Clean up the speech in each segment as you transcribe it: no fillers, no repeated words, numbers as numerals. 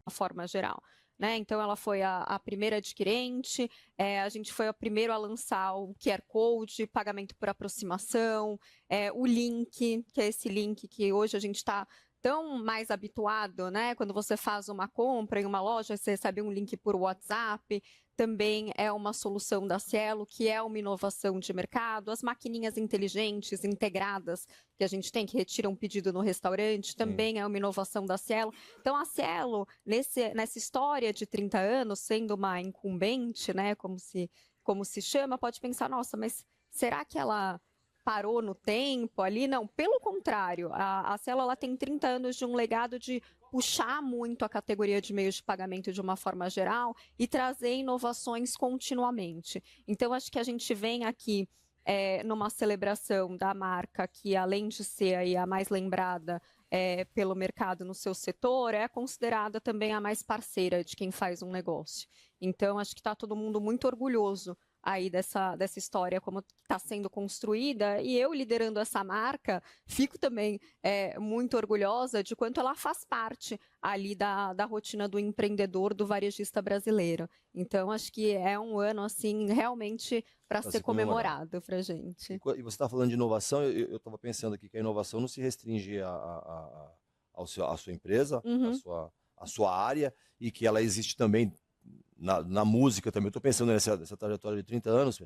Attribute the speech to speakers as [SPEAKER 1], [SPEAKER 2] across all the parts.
[SPEAKER 1] De forma geral, né? Então ela foi a primeira adquirente, a gente foi o primeiro a lançar o QR Code, pagamento por aproximação, o link, que é esse link que hoje a gente está tão mais habituado, né? Quando você faz uma compra em uma loja, você recebe um link por WhatsApp, também é uma solução da Cielo, que é uma inovação de mercado. As maquininhas inteligentes, integradas, que a gente tem, que retira um pedido no restaurante, também é uma inovação da Cielo. Então, a Cielo, nessa história de 30 anos, sendo uma incumbente, né, como se chama, pode pensar, nossa, mas será que ela parou no tempo ali? Não, pelo contrário, a Cielo ela tem 30 anos de um legado de puxar muito a categoria de meios de pagamento de uma forma geral e trazer inovações continuamente. Então, acho que a gente vem aqui numa celebração da marca que, além de ser aí a mais lembrada pelo mercado no seu setor, é considerada também a mais parceira de quem faz um negócio. Então, acho que está todo mundo muito orgulhoso aí dessa história, como está sendo construída, e eu liderando essa marca, fico também muito orgulhosa de quanto ela faz parte ali da rotina do empreendedor, do varejista brasileiro. Então, acho que é um ano, assim, realmente para ser comemorado para a gente.
[SPEAKER 2] E você está falando de inovação, eu estava pensando aqui que a inovação não se restringe à sua empresa, à sua área, e que ela existe também na música também. Eu estou pensando nessa trajetória de 30 anos,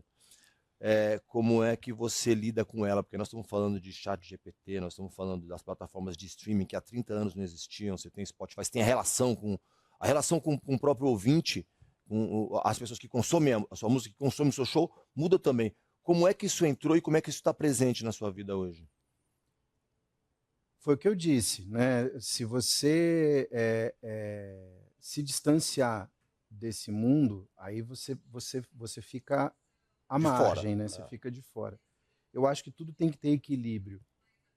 [SPEAKER 2] como é que você lida com ela? Porque nós estamos falando de chat GPT, nós estamos falando das plataformas de streaming que há 30 anos não existiam, você tem Spotify, você tem a relação com o próprio ouvinte, com as pessoas que consomem a sua música, que consomem o seu show, muda também. Como é que isso entrou e como é que isso está presente na sua vida hoje?
[SPEAKER 3] Foi o que eu disse, né? Se você se distanciar desse mundo, aí você fica à margem, né? Você fica de fora. Eu acho que tudo tem que ter equilíbrio,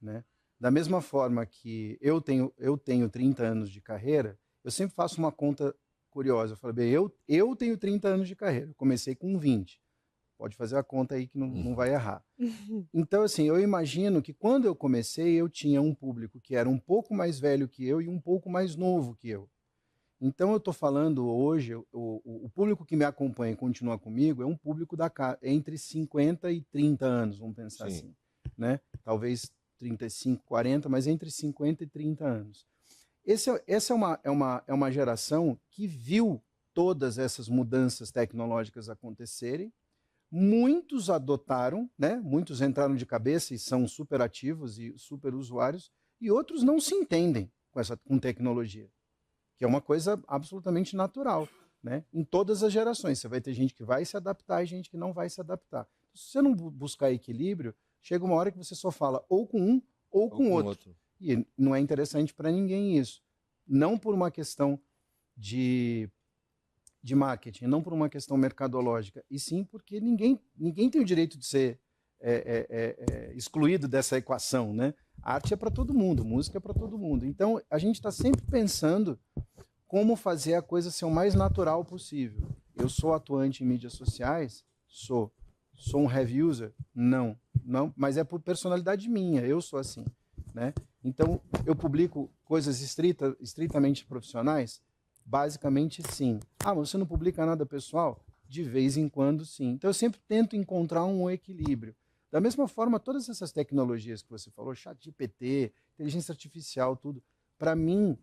[SPEAKER 3] né? Da mesma forma que eu tenho 30 anos de carreira, eu sempre faço uma conta curiosa. Eu falo, bem, eu tenho 30 anos de carreira, eu comecei com 20. Pode fazer a conta aí que não vai errar. Então, assim, eu imagino que quando eu comecei, eu tinha um público que era um pouco mais velho que eu e um pouco mais novo que eu. Então, eu estou falando hoje, o público que me acompanha e continua comigo é um público entre 50 e 30 anos, vamos pensar assim. Né? Talvez 35, 40, mas entre 50 e 30 anos. Essa é uma geração que viu todas essas mudanças tecnológicas acontecerem. Muitos adotaram, né? Muitos entraram de cabeça e são super ativos e super usuários, e outros não se entendem com tecnologia, que é uma coisa absolutamente natural, né? Em todas as gerações. Você vai ter gente que vai se adaptar e gente que não vai se adaptar. Se você não buscar equilíbrio, chega uma hora que você só fala ou com um ou com outro. E não é interessante para ninguém isso. Não por uma questão de marketing, não por uma questão mercadológica, e sim porque ninguém tem o direito de ser excluído dessa equação, né? Arte é para todo mundo, música é para todo mundo. Então, a gente está sempre pensando como fazer a coisa ser o mais natural possível. Eu sou atuante em mídias sociais? Sou. Sou um heavy user? Não, mas é por personalidade minha, eu sou assim, né? Então, eu publico coisas estritamente profissionais? Basicamente, sim. Ah, mas você não publica nada pessoal? De vez em quando, sim. Então, eu sempre tento encontrar um equilíbrio. Da mesma forma, todas essas tecnologias que você falou, ChatGPT, inteligência artificial, tudo, para mim,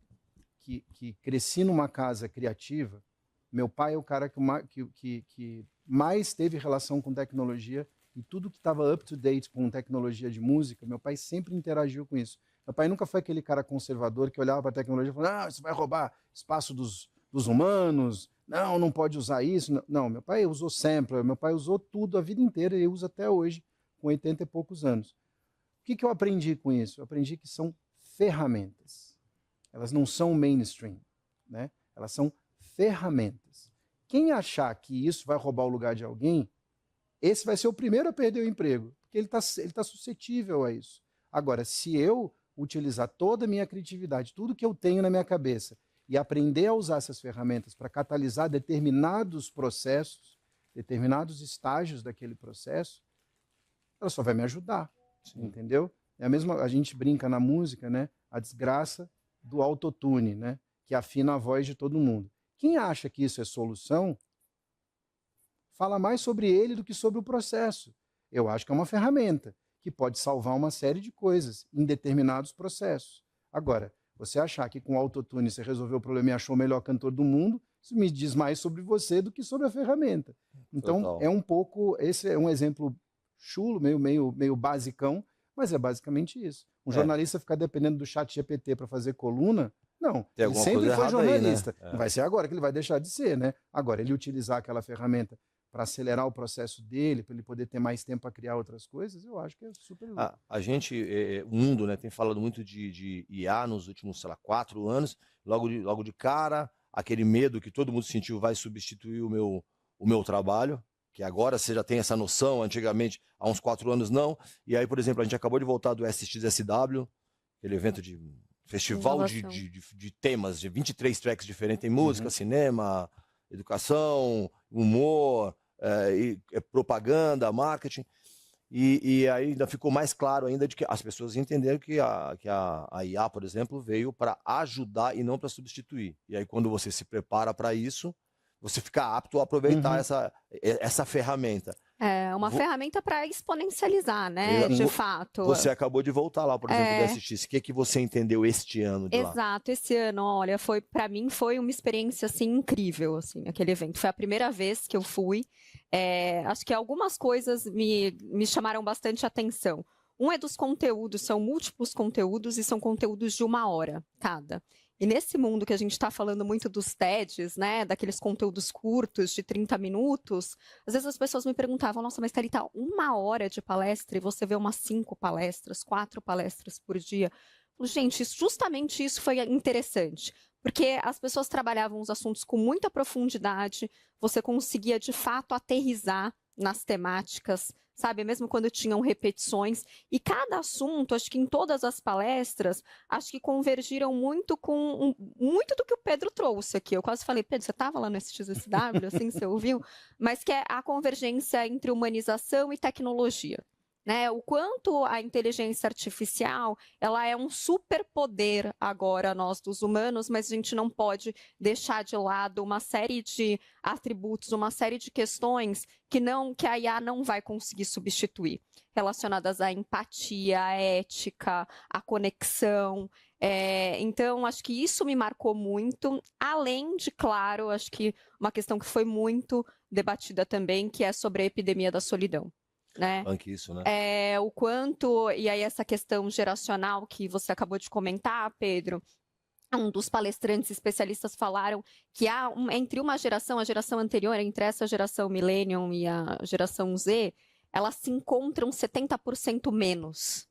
[SPEAKER 3] que cresci numa casa criativa, meu pai é o cara que mais teve relação com tecnologia, e tudo que estava up to date com tecnologia de música, meu pai sempre interagiu com isso. Meu pai nunca foi aquele cara conservador que olhava para a tecnologia e falava, não, isso vai roubar espaço dos humanos, não pode usar isso. Não, meu pai usou sampler, meu pai usou tudo a vida inteira e usa até hoje, com 80 e poucos anos. O que eu aprendi com isso? Eu aprendi que são ferramentas. Elas não são mainstream, né? Elas são ferramentas. Quem achar que isso vai roubar o lugar de alguém, esse vai ser o primeiro a perder o emprego, porque ele tá suscetível a isso. Agora, se eu utilizar toda a minha criatividade, tudo que eu tenho na minha cabeça, e aprender a usar essas ferramentas para catalisar determinados processos, determinados estágios daquele processo, ela só vai me ajudar, entendeu? É a gente brinca na música, né? A desgraça do autotune, né? que afina a voz de todo mundo. Quem acha que isso é solução, fala mais sobre ele do que sobre o processo. Eu acho que é uma ferramenta que pode salvar uma série de coisas em determinados processos. Agora, você achar que com o autotune você resolveu o problema e achou o melhor cantor do mundo, isso me diz mais sobre você do que sobre a ferramenta. Então,
[SPEAKER 2] Total.
[SPEAKER 3] é um pouco... Esse é um exemplo chulo, meio basicão, mas é basicamente isso. Um jornalista ficar dependendo do chat GPT para fazer coluna, não. Ele sempre foi jornalista.
[SPEAKER 2] Aí, né?
[SPEAKER 3] Não vai ser agora que ele vai deixar de ser, né? Agora, ele utilizar aquela ferramenta para acelerar o processo dele, para ele poder ter mais tempo para criar outras coisas, eu acho que é super legal.
[SPEAKER 2] A gente, o mundo, né, tem falado muito de IA nos últimos, sei lá, 4 anos, logo de cara, aquele medo que todo mundo sentiu vai substituir o meu trabalho, que agora você já tem essa noção, antigamente, há uns 4 anos não, e aí, por exemplo, a gente acabou de voltar do SXSW, aquele evento de festival de temas, de 23 tracks diferentes, tem música, cinema, educação, humor, propaganda, marketing, e aí ainda ficou mais claro ainda de que as pessoas entenderam que a IA, por exemplo, veio para ajudar e não para substituir. E aí quando você se prepara para isso, você fica apto a aproveitar essa ferramenta.
[SPEAKER 1] É uma ferramenta para exponencializar, né? De fato.
[SPEAKER 2] Você acabou de voltar lá, por exemplo, do SX. O que você entendeu este ano de lá?
[SPEAKER 1] Exato, esse ano, olha, para mim foi uma experiência assim incrível, assim, aquele evento. Foi a primeira vez que eu fui. Acho que algumas coisas me chamaram bastante atenção. Um é dos conteúdos, são múltiplos conteúdos e são conteúdos de 1 hora cada. E nesse mundo que a gente está falando muito dos TEDs, né, daqueles conteúdos curtos de 30 minutos, às vezes as pessoas me perguntavam, nossa, mas Thalita, 1 hora de palestra e você vê umas 5 palestras, 4 palestras por dia. Gente, justamente isso foi interessante, porque as pessoas trabalhavam os assuntos com muita profundidade, você conseguia de fato aterrissar nas temáticas, sabe, mesmo quando tinham repetições, e cada assunto, acho que em todas as palestras, acho que convergiram muito com muito do que o Pedro trouxe aqui. Eu quase falei, Pedro, você estava lá no SXSW, assim, você ouviu? Mas que é a convergência entre humanização e tecnologia. Né, o quanto a inteligência artificial ela é um superpoder agora nós dos humanos, mas a gente não pode deixar de lado uma série de atributos, uma série de questões que a IA não vai conseguir substituir, relacionadas à empatia, à ética, à conexão. Então, acho que isso me marcou muito, além de, claro, acho que uma questão que foi muito debatida também, que é sobre a epidemia da solidão. Né?
[SPEAKER 2] Isso, né?
[SPEAKER 1] O quanto, e aí essa questão geracional que você acabou de comentar, Pedro, um dos palestrantes especialistas falaram que há entre uma geração, a geração anterior, entre essa geração Millennium e a geração Z, elas se encontram 70% menos.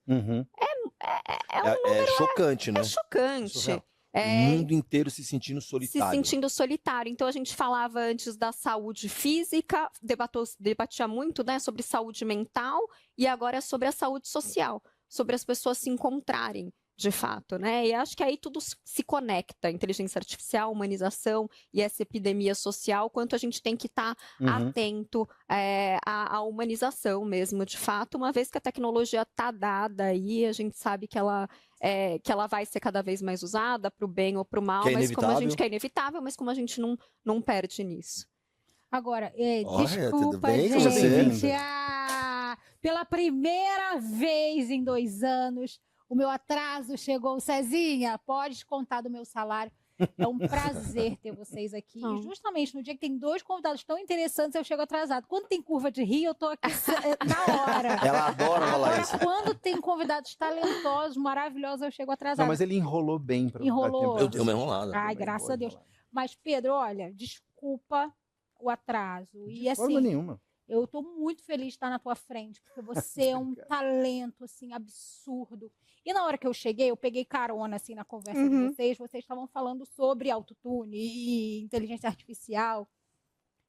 [SPEAKER 2] É chocante, né?
[SPEAKER 1] É chocante.
[SPEAKER 2] O mundo inteiro se sentindo solitário.
[SPEAKER 1] Se sentindo solitário. Então, a gente falava antes da saúde física, debatia muito, né, sobre saúde mental, e agora é sobre a saúde social, sobre as pessoas se encontrarem, de fato, né? E acho que aí tudo se conecta, inteligência artificial, humanização e essa epidemia social, quanto a gente tem que estar atento à humanização mesmo, de fato, uma vez que a tecnologia está dada aí, a gente sabe que ela vai ser cada vez mais usada para o bem ou para o mal, mas como a gente que é inevitável, mas como a gente não perde nisso.
[SPEAKER 4] Agora, desculpa,
[SPEAKER 2] tudo bem,
[SPEAKER 4] gente. Pela primeira vez em 2 anos, o meu atraso chegou. Cezinha, pode contar do meu salário. É um prazer ter vocês aqui. E justamente no dia que tem 2 convidados tão interessantes, eu chego atrasado. Quando tem curva de rio, eu tô aqui na hora.
[SPEAKER 2] Ela adora falar isso.
[SPEAKER 4] Quando tem convidados talentosos, maravilhosos, eu chego atrasado.
[SPEAKER 3] Não, mas ele enrolou bem.
[SPEAKER 4] Enrolou.
[SPEAKER 2] Eu dei uma enrolada.
[SPEAKER 4] Ai, graças a Deus. Mas, Pedro, olha, desculpa o atraso.
[SPEAKER 3] De forma nenhuma.
[SPEAKER 4] Eu estou muito feliz de estar na tua frente, porque você é um talento, assim, absurdo. E na hora que eu cheguei, eu peguei carona, assim, na conversa de vocês estavam falando sobre autotune e inteligência artificial.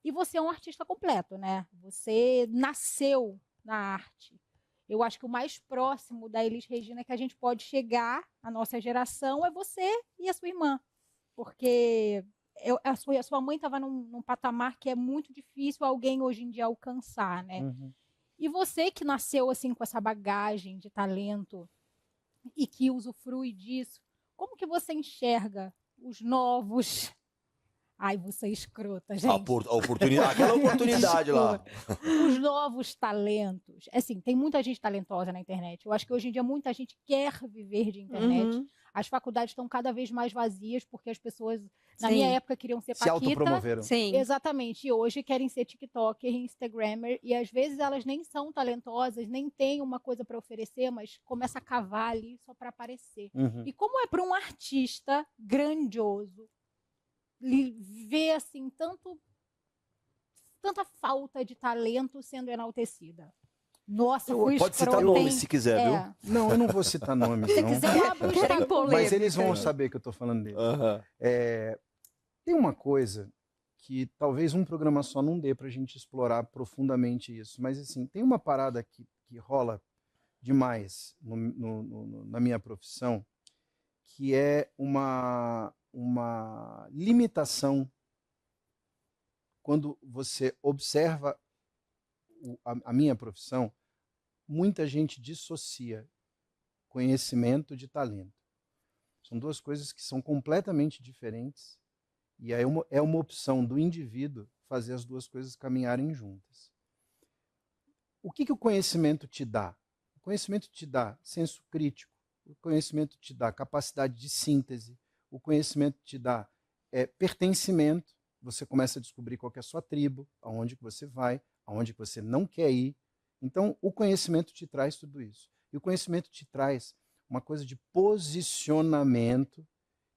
[SPEAKER 4] E você é um artista completo, né? Você nasceu na arte. Eu acho que o mais próximo da Elis Regina que a gente pode chegar, a nossa geração, é você e a sua irmã. Porque a sua mãe estava num patamar que é muito difícil alguém hoje em dia alcançar, né? E você que nasceu assim com essa bagagem de talento e que usufrui disso, como que você enxerga os novos... Ai, você é escrota, gente.
[SPEAKER 2] A oportunidade, aquela oportunidade lá.
[SPEAKER 4] Os novos talentos. Assim, tem muita gente talentosa na internet. Eu acho que hoje em dia muita gente quer viver de internet.
[SPEAKER 1] Uhum.
[SPEAKER 4] As faculdades estão cada vez mais vazias, porque as pessoas, na
[SPEAKER 1] Sim.
[SPEAKER 4] minha época, queriam ser
[SPEAKER 3] Se
[SPEAKER 4] paquita.
[SPEAKER 3] autopromoveram.
[SPEAKER 1] Sim.
[SPEAKER 4] Exatamente. E hoje querem ser TikToker, Instagrammer. E às vezes elas nem são talentosas, nem têm uma coisa para oferecer, mas começa a cavar ali só para aparecer.
[SPEAKER 3] Uhum.
[SPEAKER 4] E como é para um artista grandioso ver assim tanta falta de talento sendo enaltecida? Nossa, fui
[SPEAKER 2] Pode citar
[SPEAKER 4] escrota,
[SPEAKER 2] nomes
[SPEAKER 4] hein?
[SPEAKER 2] se quiser, viu?
[SPEAKER 3] Não, eu não vou citar nomes,
[SPEAKER 4] Se
[SPEAKER 3] não.
[SPEAKER 4] quiser, eu abro o
[SPEAKER 1] Querem
[SPEAKER 4] Instagram.
[SPEAKER 1] polêmica.
[SPEAKER 3] Mas eles vão saber que eu estou falando deles.
[SPEAKER 2] Aham.
[SPEAKER 3] Tem uma coisa que talvez um programa só não dê para a gente explorar profundamente isso, mas assim, tem uma parada que rola demais na minha profissão, que é uma limitação quando você observa a minha profissão. Muita gente dissocia conhecimento de talento. São duas coisas que são completamente diferentes, e aí é uma opção do indivíduo fazer as duas coisas caminharem juntas. O que o conhecimento te dá? O conhecimento te dá senso crítico, o conhecimento te dá capacidade de síntese, o conhecimento te dá pertencimento. Você começa a descobrir qual que é a sua tribo, aonde que você vai, aonde que você não quer ir. Então, o conhecimento te traz tudo isso. E o conhecimento te traz uma coisa de posicionamento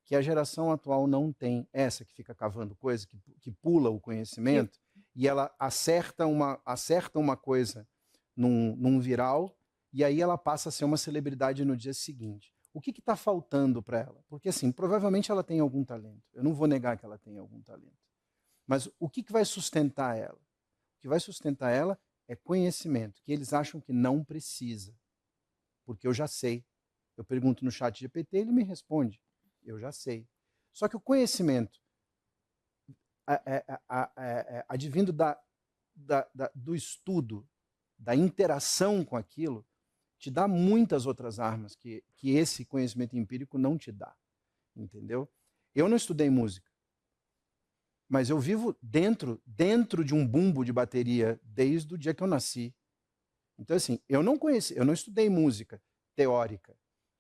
[SPEAKER 3] que a geração atual não tem. Essa que fica cavando coisa, que pula o conhecimento, e ela acerta uma coisa num viral, e aí ela passa a ser uma celebridade no dia seguinte. O que está faltando para ela? Porque, assim, provavelmente ela tem algum talento. Eu não vou negar que ela tem algum talento. Mas o que vai sustentar ela? O que vai sustentar ela é conhecimento, que eles acham que não precisa. Porque eu já sei. Eu pergunto no chat GPT, ele me responde. Eu já sei. Só que o conhecimento advindo do estudo, da interação com aquilo, te dá muitas outras armas que esse conhecimento empírico não te dá. Entendeu? Eu não estudei música, mas eu vivo dentro de um bumbo de bateria desde o dia que eu nasci. Então, assim, eu não estudei música teórica.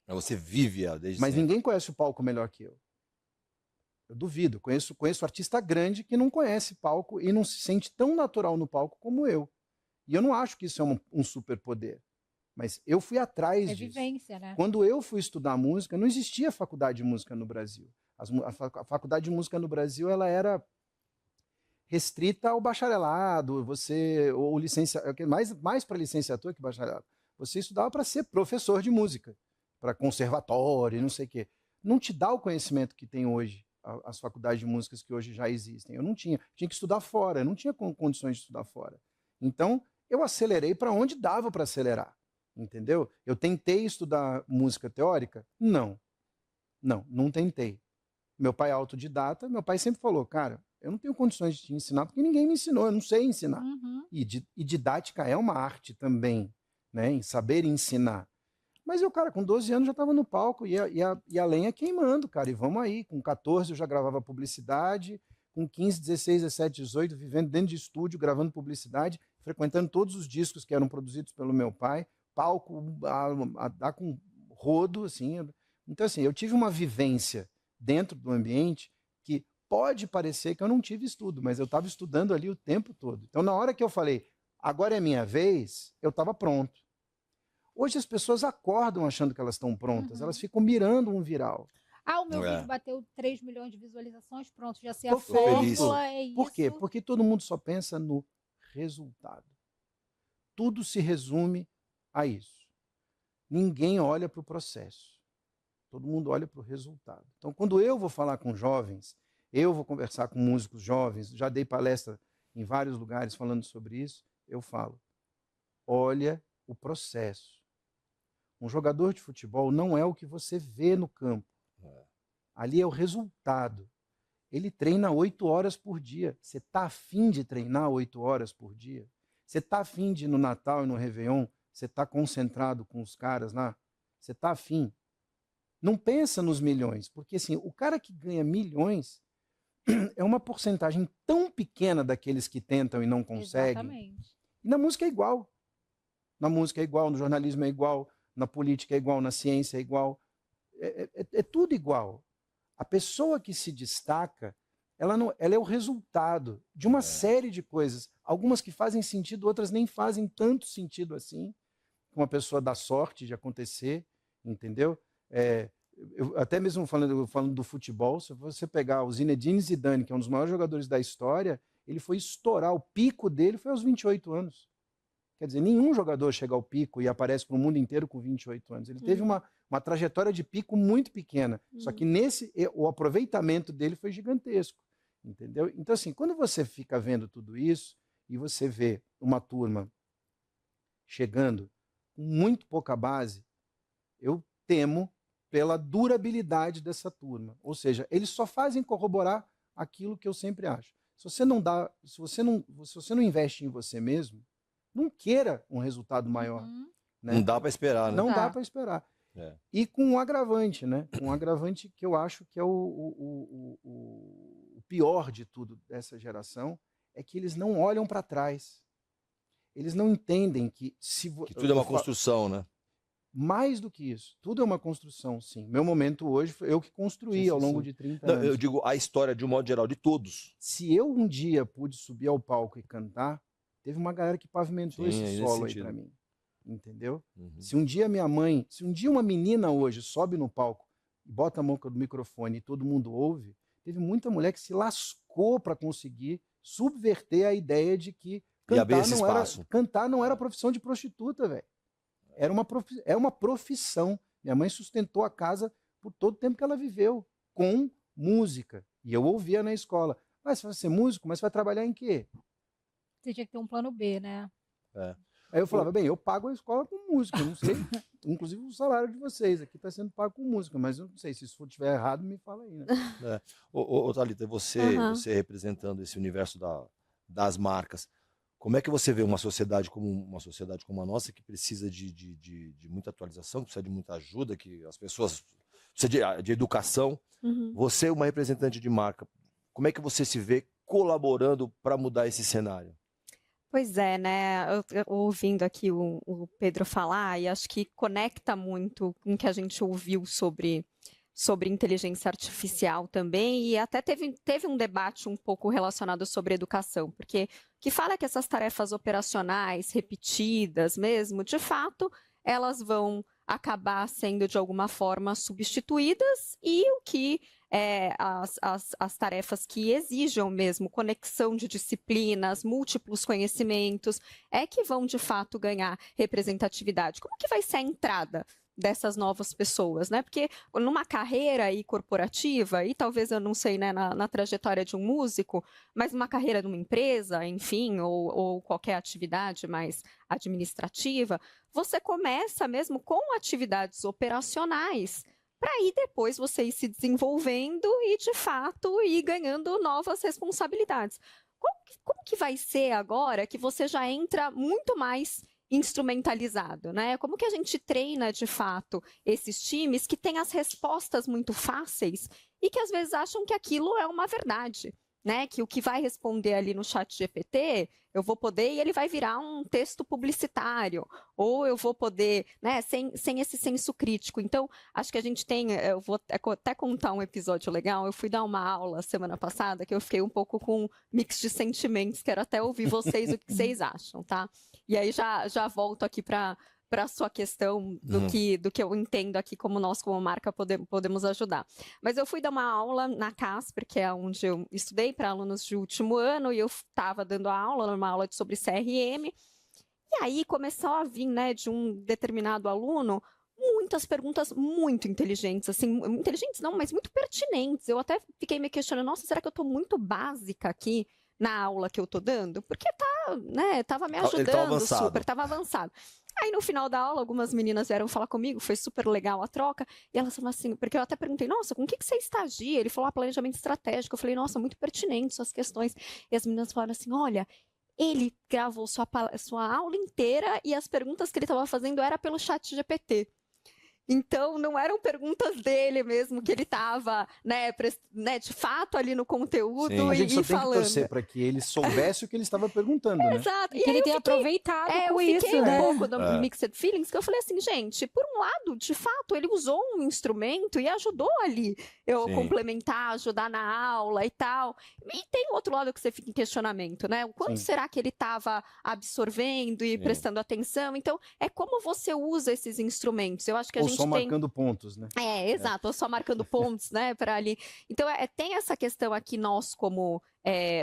[SPEAKER 2] Mas você vive ela desde
[SPEAKER 3] Mas
[SPEAKER 2] sempre.
[SPEAKER 3] ninguém conhece o palco melhor que eu. Eu duvido. Conheço artista grande que não conhece palco e não se sente tão natural no palco como eu. E eu não acho que isso é um superpoder. Mas eu fui atrás disso.
[SPEAKER 4] É vivência, né?
[SPEAKER 3] Quando eu fui estudar música, não existia faculdade de música no Brasil. A faculdade de música no Brasil ela era restrita ao bacharelado, ou mais para licenciatura que bacharelado. Você estudava para ser professor de música, para conservatório, não sei o quê. Não te dá o conhecimento que tem hoje, as faculdades de músicas que hoje já existem. Eu não tinha que estudar fora, eu não tinha condições de estudar fora. Então, eu acelerei para onde dava para acelerar, entendeu? Eu tentei estudar música teórica? Não tentei. Meu pai é autodidata, meu pai sempre falou, cara, eu não tenho condições de te ensinar porque ninguém me ensinou, eu não sei ensinar.
[SPEAKER 4] Uhum.
[SPEAKER 3] E didática é uma arte também, né, em saber ensinar. Mas eu, cara, com 12 anos já estava no palco e a lenha queimando, cara, e vamos aí. Com 14 eu já gravava publicidade, com 15, 16, 17, 18, vivendo dentro de estúdio, gravando publicidade, frequentando todos os discos que eram produzidos pelo meu pai, palco a dar com rodo, assim. Então, assim, eu tive uma vivência dentro do ambiente que pode parecer que eu não tive estudo, mas eu estava estudando ali o tempo todo. Então, na hora que eu falei, agora é minha vez, eu estava pronto. Hoje as pessoas acordam achando que elas estão prontas, elas ficam mirando um viral.
[SPEAKER 4] Ah, o meu vídeo bateu 3 milhões de visualizações, pronto, já sei a
[SPEAKER 3] Tô feliz.
[SPEAKER 4] fórmula, é isso.
[SPEAKER 3] Por quê? Porque todo mundo só pensa no resultado. Tudo se resume a isso. Ninguém olha para o processo. Todo mundo olha para o resultado. Então, quando eu vou falar com jovens, eu vou conversar com músicos jovens, já dei palestra em vários lugares falando sobre isso, eu falo, olha o processo. Um jogador de futebol não é o que você vê no campo. Ali é o resultado. Ele treina 8 horas por dia. Você está afim de treinar 8 horas por dia? Você está afim de, no Natal e no Réveillon, você está concentrado com os caras lá? Você está afim? Não pensa nos milhões, porque assim, o cara que ganha milhões é uma porcentagem tão pequena daqueles que tentam e não conseguem.
[SPEAKER 4] Exatamente.
[SPEAKER 3] E na música é igual. Na música é igual, no jornalismo é igual, na política é igual, na ciência é igual. É tudo igual. A pessoa que se destaca, ela é o resultado de uma série de coisas. Algumas que fazem sentido, outras nem fazem tanto sentido assim. Uma pessoa dá sorte de acontecer, entendeu? Até mesmo falando do futebol, se você pegar o Zinedine Zidane, que é um dos maiores jogadores da história, ele foi estourar, o pico dele foi aos 28 anos. Quer dizer, nenhum jogador chega ao pico e aparece para o mundo inteiro com 28 anos. Ele teve uma trajetória de pico muito pequena, só que o aproveitamento dele foi gigantesco, entendeu? Então, assim, quando você fica vendo tudo isso e você vê uma turma chegando com muito pouca base, eu temo pela durabilidade dessa turma. Ou seja, eles só fazem corroborar aquilo que eu sempre acho. Se você não investe em você mesmo, não queira um resultado maior. Né?
[SPEAKER 2] Não dá para esperar, né?
[SPEAKER 3] Não dá para esperar. E com um agravante, né? Um agravante que eu acho que é o pior de tudo dessa geração, é que eles não olham para trás. Eles não entendem que...
[SPEAKER 2] que tudo é uma construção, né?
[SPEAKER 3] Mais do que isso. Tudo é uma construção, sim. Meu momento hoje foi eu que construí ao longo de 30 anos.
[SPEAKER 2] Eu digo a história de um modo geral, de todos.
[SPEAKER 3] Se eu um dia pude subir ao palco e cantar, teve uma galera que pavimentou esse solo aí para mim. Entendeu? Se um dia uma menina hoje sobe no palco e bota a mão no microfone e todo mundo ouve, teve muita mulher que se lascou para conseguir subverter a ideia de que cantar não era profissão de prostituta, velho. É uma profissão. Minha mãe sustentou a casa por todo o tempo que ela viveu, com música. E eu ouvia na escola. Mas você vai ser músico, mas você vai trabalhar em quê?
[SPEAKER 4] Você tinha que ter um plano B, né?
[SPEAKER 3] Aí eu falava, bem, eu pago a escola com música, eu não sei, inclusive o salário de vocês aqui está sendo pago com música, mas eu não sei, se isso estiver errado, me fala aí, né?
[SPEAKER 2] Ô, Thalita, você representando esse universo das marcas, como é que você vê uma sociedade como a nossa, que precisa de muita atualização, que precisa de muita ajuda, que as pessoas precisam de educação? Você, uma representante de marca, como é que você se vê colaborando para mudar esse cenário?
[SPEAKER 1] Pois é, né? Eu ouvindo aqui o Pedro falar, e acho que conecta muito com o que a gente ouviu sobre inteligência artificial também, e até teve um debate um pouco relacionado sobre educação, porque o que fala é que essas tarefas operacionais, repetidas mesmo, de fato, elas vão acabar sendo de alguma forma substituídas, e o que as tarefas que exijam mesmo conexão de disciplinas, múltiplos conhecimentos, é que vão de fato ganhar representatividade. Como que vai ser a entrada dessas novas pessoas, né? Porque numa carreira aí corporativa, e talvez eu não sei, né, na trajetória de um músico, mas numa carreira numa empresa, enfim, ou qualquer atividade mais administrativa, você começa mesmo com atividades operacionais, para aí depois você ir se desenvolvendo e, de fato, ir ganhando novas responsabilidades. Como que vai ser agora que você já entra muito mais instrumentalizado, né? Como que a gente treina, de fato, esses times que têm as respostas muito fáceis e que, às vezes, acham que aquilo é uma verdade, né? Que o que vai responder ali no chat GPT, eu vou poder e ele vai virar um texto publicitário, ou eu vou poder, né, sem esse senso crítico. Então, acho que a gente eu vou até contar um episódio legal, eu fui dar uma aula semana passada, que eu fiquei um pouco com um mix de sentimentos, quero até ouvir vocês, o que vocês acham, tá? E aí já volto aqui para a sua questão do que eu entendo aqui como nós, como marca, podemos ajudar. Mas eu fui dar uma aula na Casper, que é onde eu estudei para alunos de último ano, e eu estava dando a aula, uma aula sobre CRM, e aí começou a vir, né, de um determinado aluno, muitas perguntas muito inteligentes, assim, inteligentes não, mas muito pertinentes. Eu até fiquei me questionando, nossa, será que eu estou muito básica aqui na aula que eu estou dando? Porque tava me ajudando super, estava avançado. Aí no final da aula, algumas meninas vieram falar comigo, foi super legal a troca, e elas falaram assim, porque eu até perguntei, nossa, com o que você estagia? Ele falou, planejamento estratégico. Eu falei, nossa, muito pertinente suas questões. E as meninas falaram assim, olha, ele gravou sua aula inteira e as perguntas que ele estava fazendo era pelo chat GPT. Então, não eram perguntas dele mesmo que ele estava, né, de fato ali no conteúdo
[SPEAKER 2] Sim.
[SPEAKER 3] A gente só tem
[SPEAKER 1] falando.
[SPEAKER 3] que torcer para que ele soubesse o que ele estava perguntando, né?
[SPEAKER 1] Exato.
[SPEAKER 4] E que ele tenha aproveitado com
[SPEAKER 1] eu
[SPEAKER 4] isso,
[SPEAKER 1] fiquei
[SPEAKER 4] né?
[SPEAKER 1] um pouco do Mixed Feelings, que eu falei assim, gente, por um lado, de fato, ele usou um instrumento e ajudou ali eu
[SPEAKER 2] Sim.
[SPEAKER 1] complementar, ajudar na aula e tal. E tem outro lado que você fica em questionamento, né? O quanto
[SPEAKER 3] Sim.
[SPEAKER 1] será que ele estava absorvendo e
[SPEAKER 2] Sim.
[SPEAKER 1] prestando atenção? Então, é como você usa esses instrumentos. Eu acho que a
[SPEAKER 3] Ou
[SPEAKER 1] gente
[SPEAKER 3] só
[SPEAKER 1] tem...
[SPEAKER 3] marcando pontos, né?
[SPEAKER 1] exato, ou só marcando pontos, né, para ali. Então, tem essa questão aqui, nós, como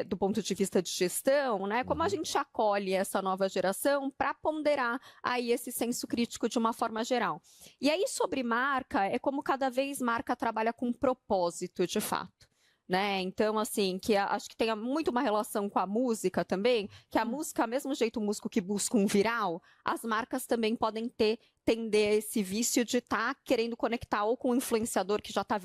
[SPEAKER 1] do ponto de vista de gestão, né, como a gente acolhe essa nova geração para ponderar aí esse senso crítico de uma forma geral. E aí, sobre marca, é como cada vez marca trabalha com propósito, de fato. Né? Então, assim, acho que tem muito uma relação com a música também, que a música, mesmo jeito o músico que busca um viral, as marcas também podem tender esse vício de estar querendo conectar ou com um influenciador que já está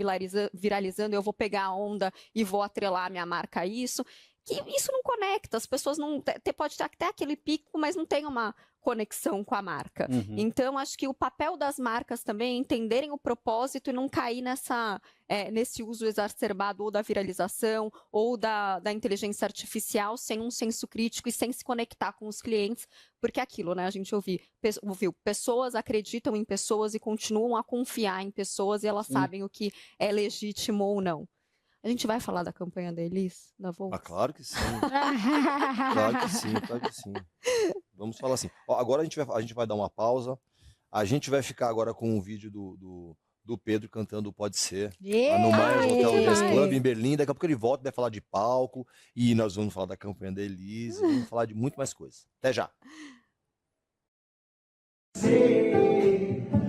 [SPEAKER 1] viralizando, eu vou pegar a onda e vou atrelar a minha marca a isso. Que isso não conecta, as pessoas não... Pode ter até aquele pico, mas não tem uma conexão com a marca. Então, acho que o papel das marcas também é entenderem o propósito e não cair nesse uso exacerbado ou da viralização ou da inteligência artificial sem um senso crítico e sem se conectar com os clientes, porque é aquilo, né? A gente ouviu, pessoas acreditam em pessoas e continuam a confiar em pessoas e elas sabem o que é legítimo ou não. A gente vai falar da campanha da Elis, da Volks?
[SPEAKER 2] Claro que sim. Claro que sim, claro que sim. Vamos falar assim. Ó, agora a gente vai dar uma pausa. A gente vai ficar agora com um vídeo do Pedro cantando Pode Ser. Lá no Myers Hotel Jazz Club em Berlim. Daqui a pouco ele volta, vai falar de palco. E nós vamos falar da campanha da Elis. E vamos falar de muito mais coisas. Até já.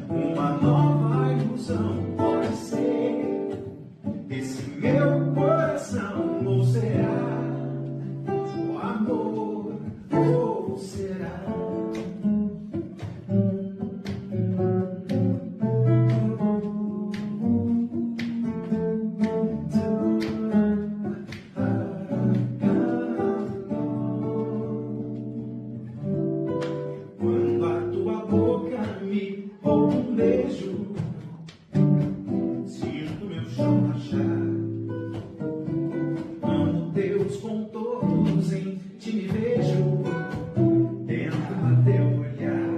[SPEAKER 5] Uma nova ilusão pode ser. Esse meu coração ou será o amor ou será quando a tua boca me ou um beijo sinto meu chão rachar. Amo teus contornos, em ti me vejo dentro do teu olhar.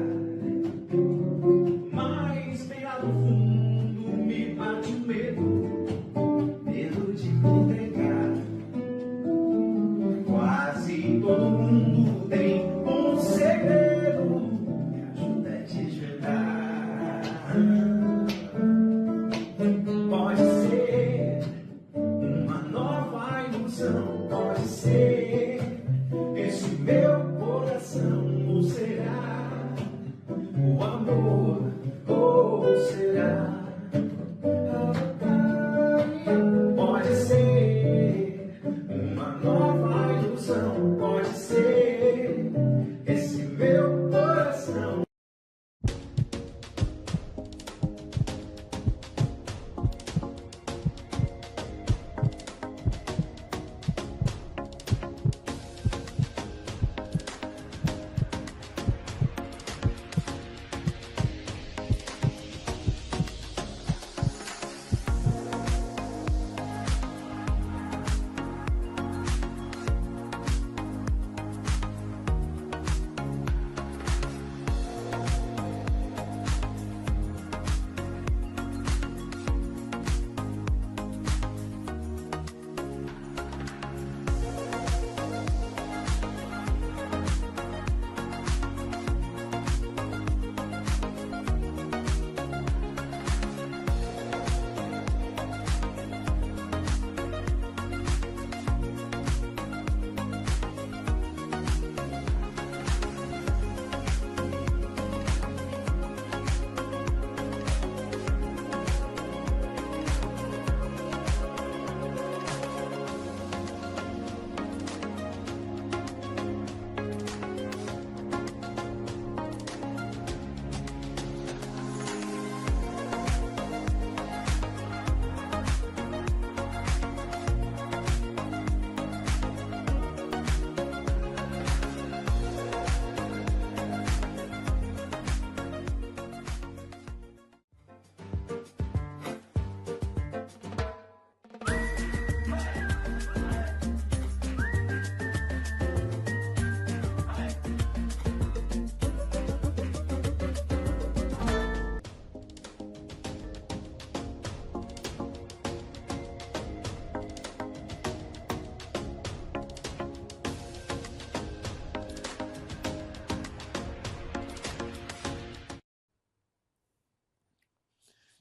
[SPEAKER 5] Mas bem lá no fundo me bate um medo de me entregar. Quase todo mundo tem um segredo, me ajuda a desvendar. Pode ser uma nova ilusão, pode ser esse meu coração, ou será o amor, ou será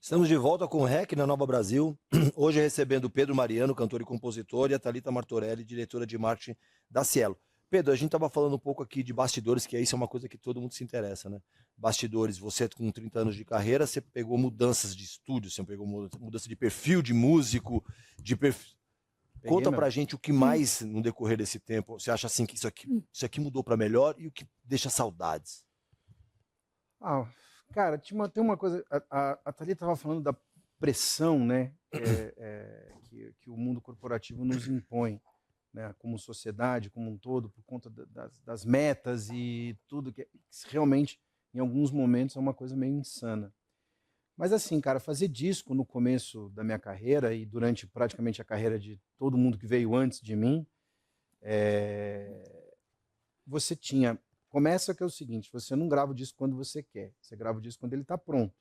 [SPEAKER 2] Estamos de volta com o REC na Nova Brasil. Hoje recebendo o Pedro Mariano, cantor e compositor, e a Thalita Martorelli, diretora de marketing da Cielo. Pedro, a gente estava falando um pouco aqui de bastidores, que isso é uma coisa que todo mundo se interessa, né? Bastidores, você com 30 anos de carreira, você pegou mudanças de estúdio, você pegou mudança de perfil de músico, de perfil... Conta pra gente o que mais, no decorrer desse tempo, você acha assim que isso aqui mudou para melhor e o que deixa saudades?
[SPEAKER 3] Cara, tem uma coisa, a Thalita estava falando da pressão, né, que o mundo corporativo nos impõe, né, como sociedade, como um todo, por conta das metas e tudo, que realmente, em alguns momentos, é uma coisa meio insana. Mas assim, cara, fazer disco no começo da minha carreira e durante praticamente a carreira de todo mundo que veio antes de mim, você tinha... Começa que é o seguinte, você não grava o disco quando você quer, você grava o disco quando ele está pronto.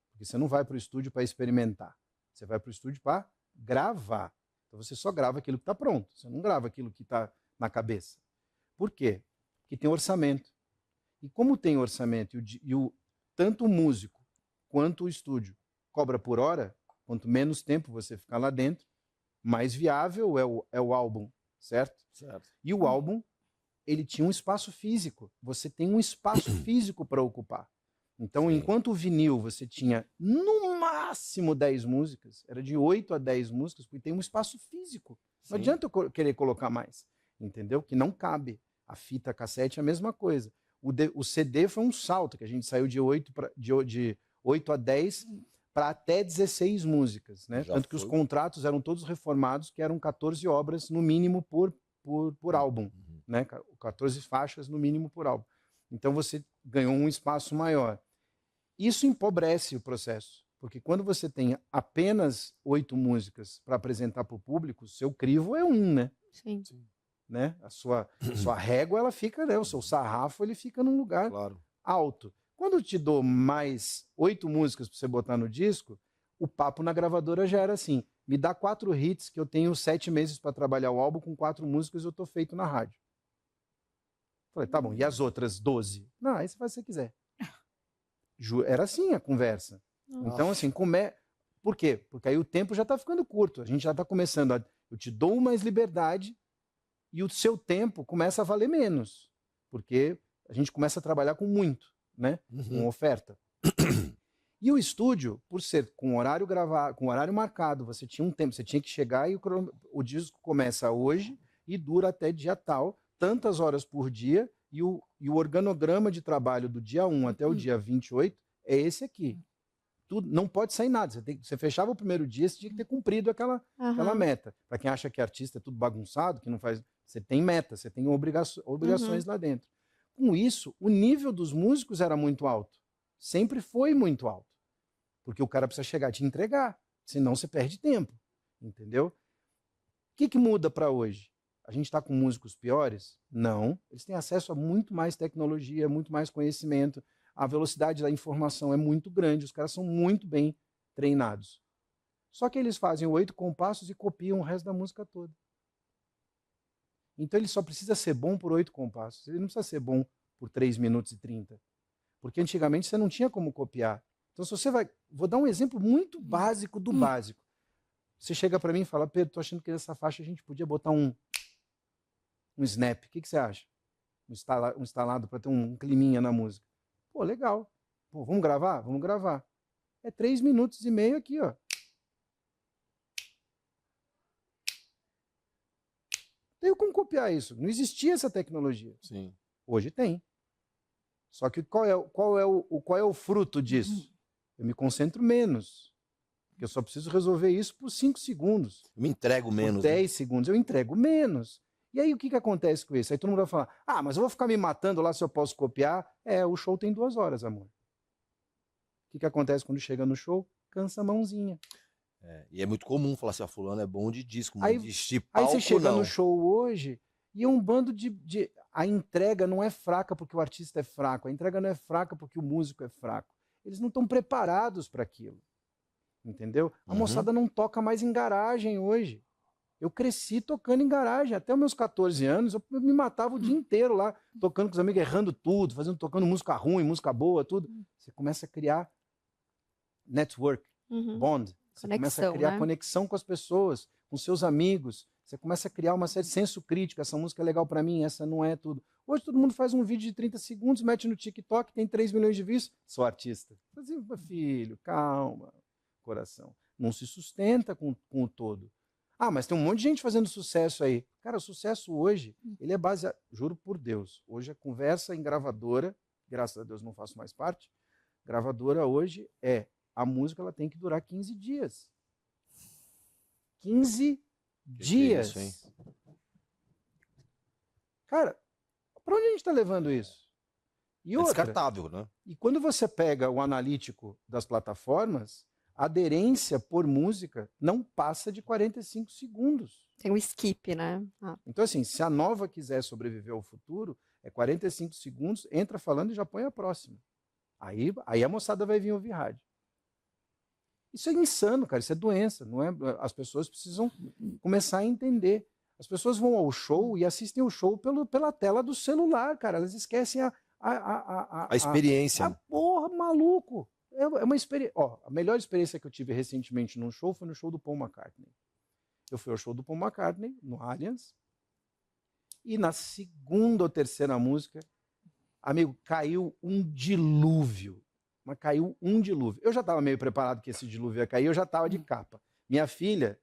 [SPEAKER 3] Porque você não vai para o estúdio para experimentar, você vai para o estúdio para gravar. Então você só grava aquilo que está pronto, você não grava aquilo que está na cabeça. Por quê? Porque tem orçamento. E como tem orçamento tanto o músico quanto o estúdio cobra por hora, quanto menos tempo você ficar lá dentro, mais viável é o álbum, certo? E o álbum, ele tinha um espaço físico. Você tem um espaço físico para ocupar. Então, enquanto o vinil você tinha no máximo 10 músicas, era de 8 a 10 músicas, porque tem um espaço físico. Não adianta eu querer colocar mais, entendeu? Que não cabe. A fita cassete é a mesma coisa. O CD foi um salto, que a gente saiu de 8 a 10 para até 16 músicas, né? Tanto que os contratos eram todos reformados, que eram 14 obras no mínimo por álbum. Né, 14 faixas no mínimo por álbum. Então você ganhou um espaço maior. Isso empobrece o processo, porque quando você tem apenas 8 músicas para apresentar para o público, o seu crivo é 1, né?
[SPEAKER 1] Sim.
[SPEAKER 3] Né? A sua régua, ela fica, né? O seu sarrafo, ele fica num lugar alto. Quando eu te dou mais 8 músicas para você botar no disco, o papo na gravadora já era assim, me dá 4 hits que eu tenho 7 meses para trabalhar o álbum, com 4 músicas eu tô feito na rádio. Falei, tá bom, e as outras 12? Não, aí você faz o que você quiser. Era assim a conversa. Então, assim, por quê? Porque aí o tempo já está ficando curto. A gente já está começando eu te dou mais liberdade e o seu tempo começa a valer menos. Porque a gente começa a trabalhar com muito, né? Com oferta. E o estúdio, por ser com horário gravado, com horário marcado, você tinha um tempo, você tinha que chegar e o disco começa hoje e dura até dia tal, tantas horas por dia, e o organograma de trabalho do dia 1 até o dia 28 é esse aqui. Tudo, não pode sair nada. Você fechava o primeiro dia, você tinha que ter cumprido aquela meta. Para quem acha que artista é tudo bagunçado, que não faz. Você tem meta, você tem obrigações lá dentro. Com isso, o nível dos músicos era muito alto. Sempre foi muito alto. Porque o cara precisa chegar e te entregar, senão você perde tempo. Entendeu? O que muda para hoje? A gente está com músicos piores? Não. Eles têm acesso a muito mais tecnologia, muito mais conhecimento. A velocidade da informação é muito grande. Os caras são muito bem treinados. Só que eles fazem 8 compassos e copiam o resto da música toda. Então ele só precisa ser bom por 8 compassos. Ele não precisa ser bom por 3 minutos e 30. Porque antigamente você não tinha como copiar. Então se você vai... Vou dar um exemplo muito básico do básico. Você chega para mim e fala, Pedro, tô achando que nessa faixa a gente podia botar um snap. O que você acha? Um instalado para ter um climinha na música. Pô, legal. Pô, vamos gravar? Vamos gravar. É 3 minutos e meio aqui, ó. Tem como copiar isso. Não existia essa tecnologia.
[SPEAKER 2] Sim.
[SPEAKER 3] Hoje tem. Só que qual é o fruto disso? Eu me concentro menos. Porque eu só preciso resolver isso por 5 segundos.
[SPEAKER 2] Eu me entrego menos.
[SPEAKER 3] Por 10 segundos eu entrego menos. E aí o que acontece com isso? Aí todo mundo vai falar, mas eu vou ficar me matando lá se eu posso copiar. O show tem 2 horas, amor. O que acontece quando chega no show? Cansa a mãozinha.
[SPEAKER 2] E é muito comum falar assim, fulano é bom de disco,
[SPEAKER 3] aí,
[SPEAKER 2] de palco,
[SPEAKER 3] aí você chega
[SPEAKER 2] não.
[SPEAKER 3] no show hoje e é um bando de... A entrega não é fraca porque o artista é fraco, a entrega não é fraca porque o músico é fraco. Eles não estão preparados para aquilo. Entendeu? A moçada não toca mais em garagem hoje. Eu cresci tocando em garagem. Até os meus 14 anos, eu me matava o dia inteiro lá, tocando com os amigos, errando tudo, tocando música ruim, música boa, tudo. Você começa a criar network. bond. Você começa a criar
[SPEAKER 1] né?
[SPEAKER 3] conexão com as pessoas, com seus amigos. Você começa a criar uma série de senso crítico. Essa música é legal para mim, essa não é tudo. Hoje todo mundo faz um vídeo de 30 segundos, mete no TikTok, tem 3 milhões de views. Sou artista. Assim, filho, calma, coração. Não se sustenta com o todo. Ah, mas tem um monte de gente fazendo sucesso aí. Cara, o sucesso hoje, ele é baseado, juro por Deus, hoje a conversa em gravadora, graças a Deus não faço mais parte, gravadora hoje a música ela tem que durar 15 dias. 15 dias.
[SPEAKER 2] Que é isso, hein?
[SPEAKER 3] Cara, para onde a gente está levando isso? E
[SPEAKER 2] É
[SPEAKER 3] outra,
[SPEAKER 2] descartável, né?
[SPEAKER 3] e quando você pega o analítico das plataformas, a aderência por música não passa de 45 segundos.
[SPEAKER 1] Tem o skip, né?
[SPEAKER 3] Então, assim, se a nova quiser sobreviver ao futuro, é 45 segundos, entra falando e já põe a próxima. Aí a moçada vai vir ouvir rádio. Isso é insano, cara, isso é doença. Não é? As pessoas precisam começar a entender. As pessoas vão ao show e assistem o show pela tela do celular, cara. Elas esquecem
[SPEAKER 2] A experiência.
[SPEAKER 3] Porra, maluco. É uma experiência. Ó, a melhor experiência que eu tive recentemente num show foi no show do Paul McCartney. Eu fui ao show do Paul McCartney, no Allianz, e na segunda ou terceira música, amigo, caiu um dilúvio. Mas caiu um dilúvio. Eu já estava meio preparado que esse dilúvio ia cair, eu já estava de capa. Minha filha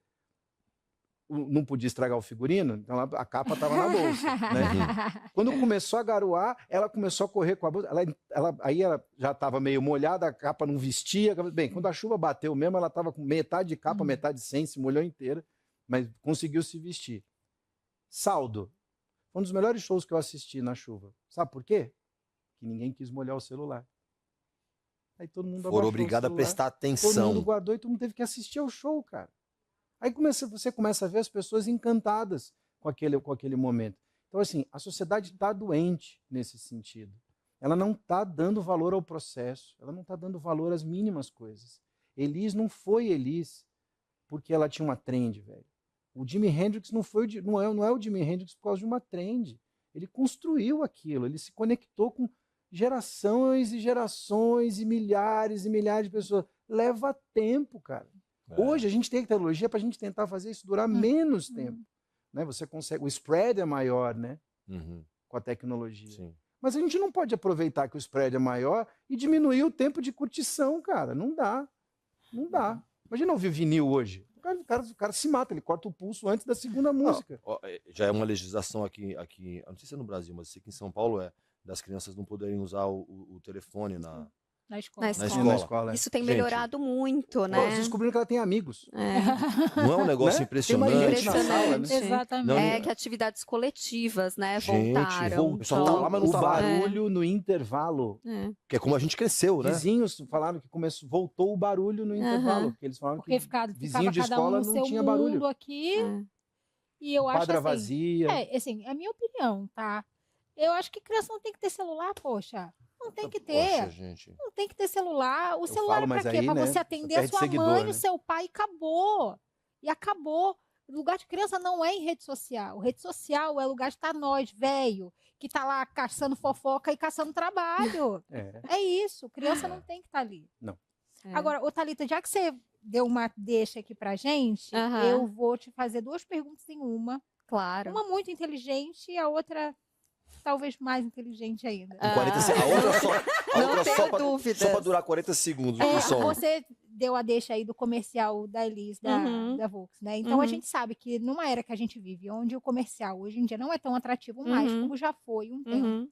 [SPEAKER 3] não podia estragar o figurino, então a capa estava na bolsa. Né? Quando começou a garoar, ela começou a correr com a bolsa. Aí ela já estava meio molhada, a capa não vestia. Bem, quando a chuva bateu mesmo, ela estava com metade de capa, metade sem, se molhou inteira, mas conseguiu se vestir. Saldo. Foi um dos melhores shows que eu assisti na chuva. Sabe por quê? Que ninguém quis molhar o celular. Aí todo mundo
[SPEAKER 2] Foram obrigados a prestar atenção.
[SPEAKER 3] Todo mundo guardou e todo mundo teve que assistir ao show, cara. Aí você começa a ver as pessoas encantadas com aquele momento. Então, assim, a sociedade está doente nesse sentido. Ela não está dando valor ao processo, ela não está dando valor às mínimas coisas. Elis não foi Elis porque ela tinha uma trend, velho. O Jimi Hendrix não é o Jimi Hendrix por causa de uma trend. Ele construiu aquilo, ele se conectou com gerações e gerações e milhares de pessoas. Leva tempo, cara. Hoje a gente tem tecnologia para a gente tentar fazer isso durar menos tempo. Né? Você consegue, o spread é maior, né? Com a tecnologia.
[SPEAKER 2] Sim.
[SPEAKER 3] Mas a gente não pode aproveitar que o spread é maior e diminuir o tempo de curtição, cara. Não dá. Não dá. Imagina ouvir vinil hoje. O cara se mata, ele corta o pulso antes da segunda música.
[SPEAKER 2] Já é uma legislação aqui, não sei se é no Brasil, mas sei que em São Paulo das crianças não poderem usar o telefone
[SPEAKER 4] na escola.
[SPEAKER 3] Na escola.
[SPEAKER 1] Isso tem melhorado muito, né?
[SPEAKER 3] Eles descobriram que ela tem amigos.
[SPEAKER 2] Não é um negócio
[SPEAKER 3] Né?
[SPEAKER 2] impressionante?
[SPEAKER 3] Tem mais gente na sala, né?
[SPEAKER 4] Exatamente.
[SPEAKER 1] Que atividades coletivas, né,
[SPEAKER 2] Gente,
[SPEAKER 1] voltaram.
[SPEAKER 2] o pessoal tá lá, mas não
[SPEAKER 3] O
[SPEAKER 2] tá lá.
[SPEAKER 3] barulho no intervalo.
[SPEAKER 2] Que é como a gente cresceu, né?
[SPEAKER 3] Vizinhos falaram que voltou o barulho no intervalo. Porque eles falaram
[SPEAKER 4] Porque
[SPEAKER 3] que vizinho de
[SPEAKER 4] cada
[SPEAKER 3] escola
[SPEAKER 4] no
[SPEAKER 3] não
[SPEAKER 4] seu
[SPEAKER 3] tinha
[SPEAKER 4] mundo
[SPEAKER 3] barulho.
[SPEAKER 4] aqui. E eu acho
[SPEAKER 3] Quadra
[SPEAKER 4] assim,
[SPEAKER 3] vazia.
[SPEAKER 4] assim, é a minha opinião, tá? Eu acho que criança não tem que ter celular, poxa. Não tem que ter.
[SPEAKER 2] Poxa, gente.
[SPEAKER 4] Não tem que ter celular. O celular
[SPEAKER 3] falo,
[SPEAKER 4] é
[SPEAKER 3] mas
[SPEAKER 4] pra quê?
[SPEAKER 3] aí,
[SPEAKER 4] Pra
[SPEAKER 3] né,
[SPEAKER 4] você atender
[SPEAKER 3] você
[SPEAKER 4] a sua
[SPEAKER 3] perde
[SPEAKER 4] mãe,
[SPEAKER 3] seguidor,
[SPEAKER 4] o
[SPEAKER 3] né?
[SPEAKER 4] seu pai, e acabou. E acabou. O lugar de criança não é em rede social. Rede social é o lugar de estar nós, velho, que tá lá caçando fofoca e caçando trabalho. É isso. Criança não tem que estar ali.
[SPEAKER 3] Não.
[SPEAKER 4] Agora, ô Thalita, já que você deu uma deixa aqui pra gente, eu vou te fazer 2 perguntas em uma.
[SPEAKER 1] Claro.
[SPEAKER 4] Uma muito inteligente e a outra talvez mais inteligente ainda.
[SPEAKER 2] Com 40 segundos. A outra só pra durar 40 segundos. o som.
[SPEAKER 4] Você deu a deixa aí do comercial da Elis, da Volks, né? Então a gente sabe que numa era que a gente vive, onde o comercial hoje em dia não é tão atrativo mais, como já foi um tempo,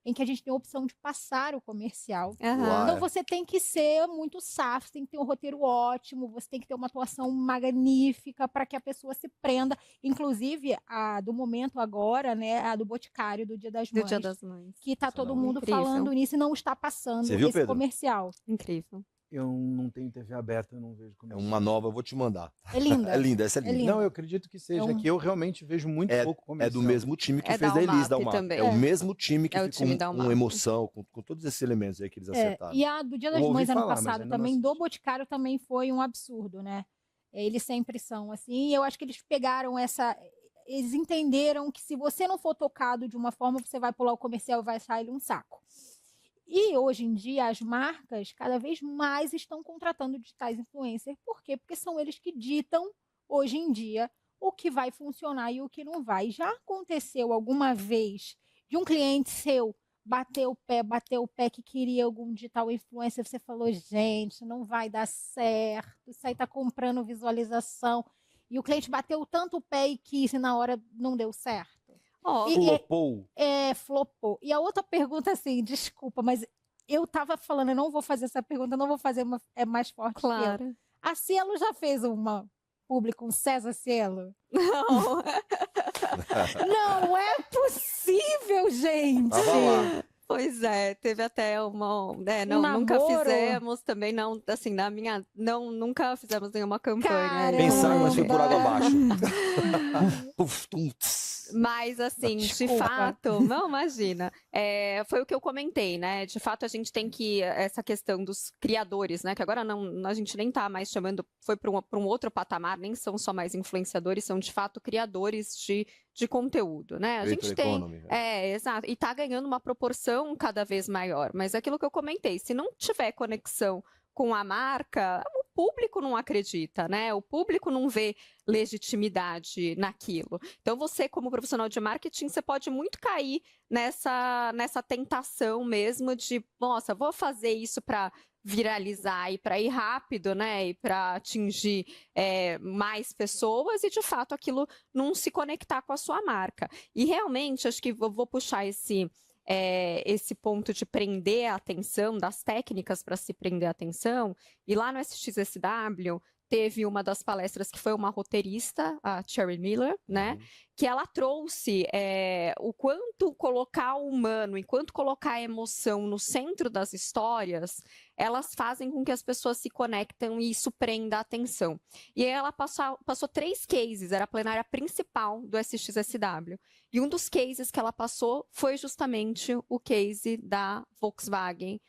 [SPEAKER 4] em que a gente tem a opção de passar o comercial. Então você tem que ser muito safo, você tem que ter um roteiro ótimo, você tem que ter uma atuação magnífica para que a pessoa se prenda. Inclusive, a do momento agora, né, a do Boticário, do Dia das Mães.
[SPEAKER 1] Do Dia das Mães.
[SPEAKER 4] Que tá todo mundo
[SPEAKER 1] Incrível.
[SPEAKER 4] falando nisso e não está passando
[SPEAKER 2] Você viu,
[SPEAKER 4] esse
[SPEAKER 2] Pedro?
[SPEAKER 4] comercial.
[SPEAKER 1] Incrível.
[SPEAKER 3] Eu não tenho TV aberta, eu não vejo
[SPEAKER 2] É
[SPEAKER 3] comercial.
[SPEAKER 2] uma nova, eu vou te mandar.
[SPEAKER 4] É linda.
[SPEAKER 2] É linda, essa é linda.
[SPEAKER 3] Não, eu acredito que seja, que eu realmente vejo muito pouco comercial.
[SPEAKER 2] É do mesmo time que
[SPEAKER 1] É
[SPEAKER 2] fez
[SPEAKER 1] da
[SPEAKER 2] da Elis, da
[SPEAKER 1] UMAP
[SPEAKER 2] UMAP.
[SPEAKER 1] também.
[SPEAKER 2] É o mesmo time que
[SPEAKER 1] É o
[SPEAKER 2] fica
[SPEAKER 1] time da
[SPEAKER 2] com
[SPEAKER 1] UMAP.
[SPEAKER 2] emoção, com todos esses elementos aí que eles acertaram.
[SPEAKER 4] E a do Dia das
[SPEAKER 3] Eu ouvi
[SPEAKER 4] Mães ano
[SPEAKER 3] falar, mas
[SPEAKER 4] passado
[SPEAKER 3] ainda não
[SPEAKER 4] também, do
[SPEAKER 3] assisti.
[SPEAKER 4] Boticário, também foi um absurdo, né? Eles sempre são assim. E eu acho que eles pegaram eles entenderam que se você não for tocado de uma forma, você vai pular o comercial e vai sair um saco. E hoje em dia as marcas cada vez mais estão contratando digitais influencers. Por quê? Porque são eles que ditam hoje em dia o que vai funcionar e o que não vai. Já aconteceu alguma vez de um cliente seu bateu o pé que queria algum digital influencer, você falou, gente, não vai dar certo, isso aí tá comprando visualização, e o cliente bateu tanto o pé e quis, e na hora não deu certo?
[SPEAKER 3] Flopou.
[SPEAKER 4] Flopou. E a outra pergunta, assim, desculpa, mas eu tava falando, eu não vou fazer essa pergunta, eu não vou fazer uma, é mais forte que eu.
[SPEAKER 1] Claro.
[SPEAKER 4] A Cielo já fez uma publi com César Cielo?
[SPEAKER 1] Não.
[SPEAKER 4] Não é possível, gente!
[SPEAKER 2] Tava lá.
[SPEAKER 1] Pois é, teve até uma, né, não,
[SPEAKER 4] Um
[SPEAKER 1] nunca
[SPEAKER 4] namoro?
[SPEAKER 1] fizemos também, não, assim, na minha, não, nunca fizemos nenhuma campanha.
[SPEAKER 4] Caramba!
[SPEAKER 2] Pensaram, mas foi por água
[SPEAKER 4] Caramba.
[SPEAKER 2] abaixo. Puf, tum, tss.
[SPEAKER 1] Mas, assim, de
[SPEAKER 4] Desculpa.
[SPEAKER 1] fato, não imagina, foi o que eu comentei, né? De fato, a gente tem que, essa questão dos criadores, né? Que agora não, a gente nem tá mais chamando, foi para um outro patamar, nem são só mais influenciadores, são de fato criadores de conteúdo, né? A gente tem.
[SPEAKER 2] Economy, né?
[SPEAKER 1] Exato. E tá ganhando uma proporção cada vez maior. Mas é aquilo que eu comentei, se não tiver conexão com a marca, o público não acredita, né? O público não vê legitimidade naquilo. Então, você, como profissional de marketing, você pode muito cair nessa tentação mesmo de, nossa, vou fazer isso para viralizar e para ir rápido, né? E para atingir mais pessoas e, de fato, aquilo não se conectar com a sua marca. E realmente, acho que eu vou puxar esse ponto de prender a atenção, das técnicas para se prender a atenção. E lá no SXSW teve uma das palestras que foi uma roteirista, a Cherry Miller, né? Que ela trouxe o quanto colocar o humano, enquanto colocar a emoção no centro das histórias, elas fazem com que as pessoas se conectem e isso prenda a atenção. E aí ela passou 3 cases, era a plenária principal do SXSW. E um dos cases que ela passou foi justamente o case da Volkswagen,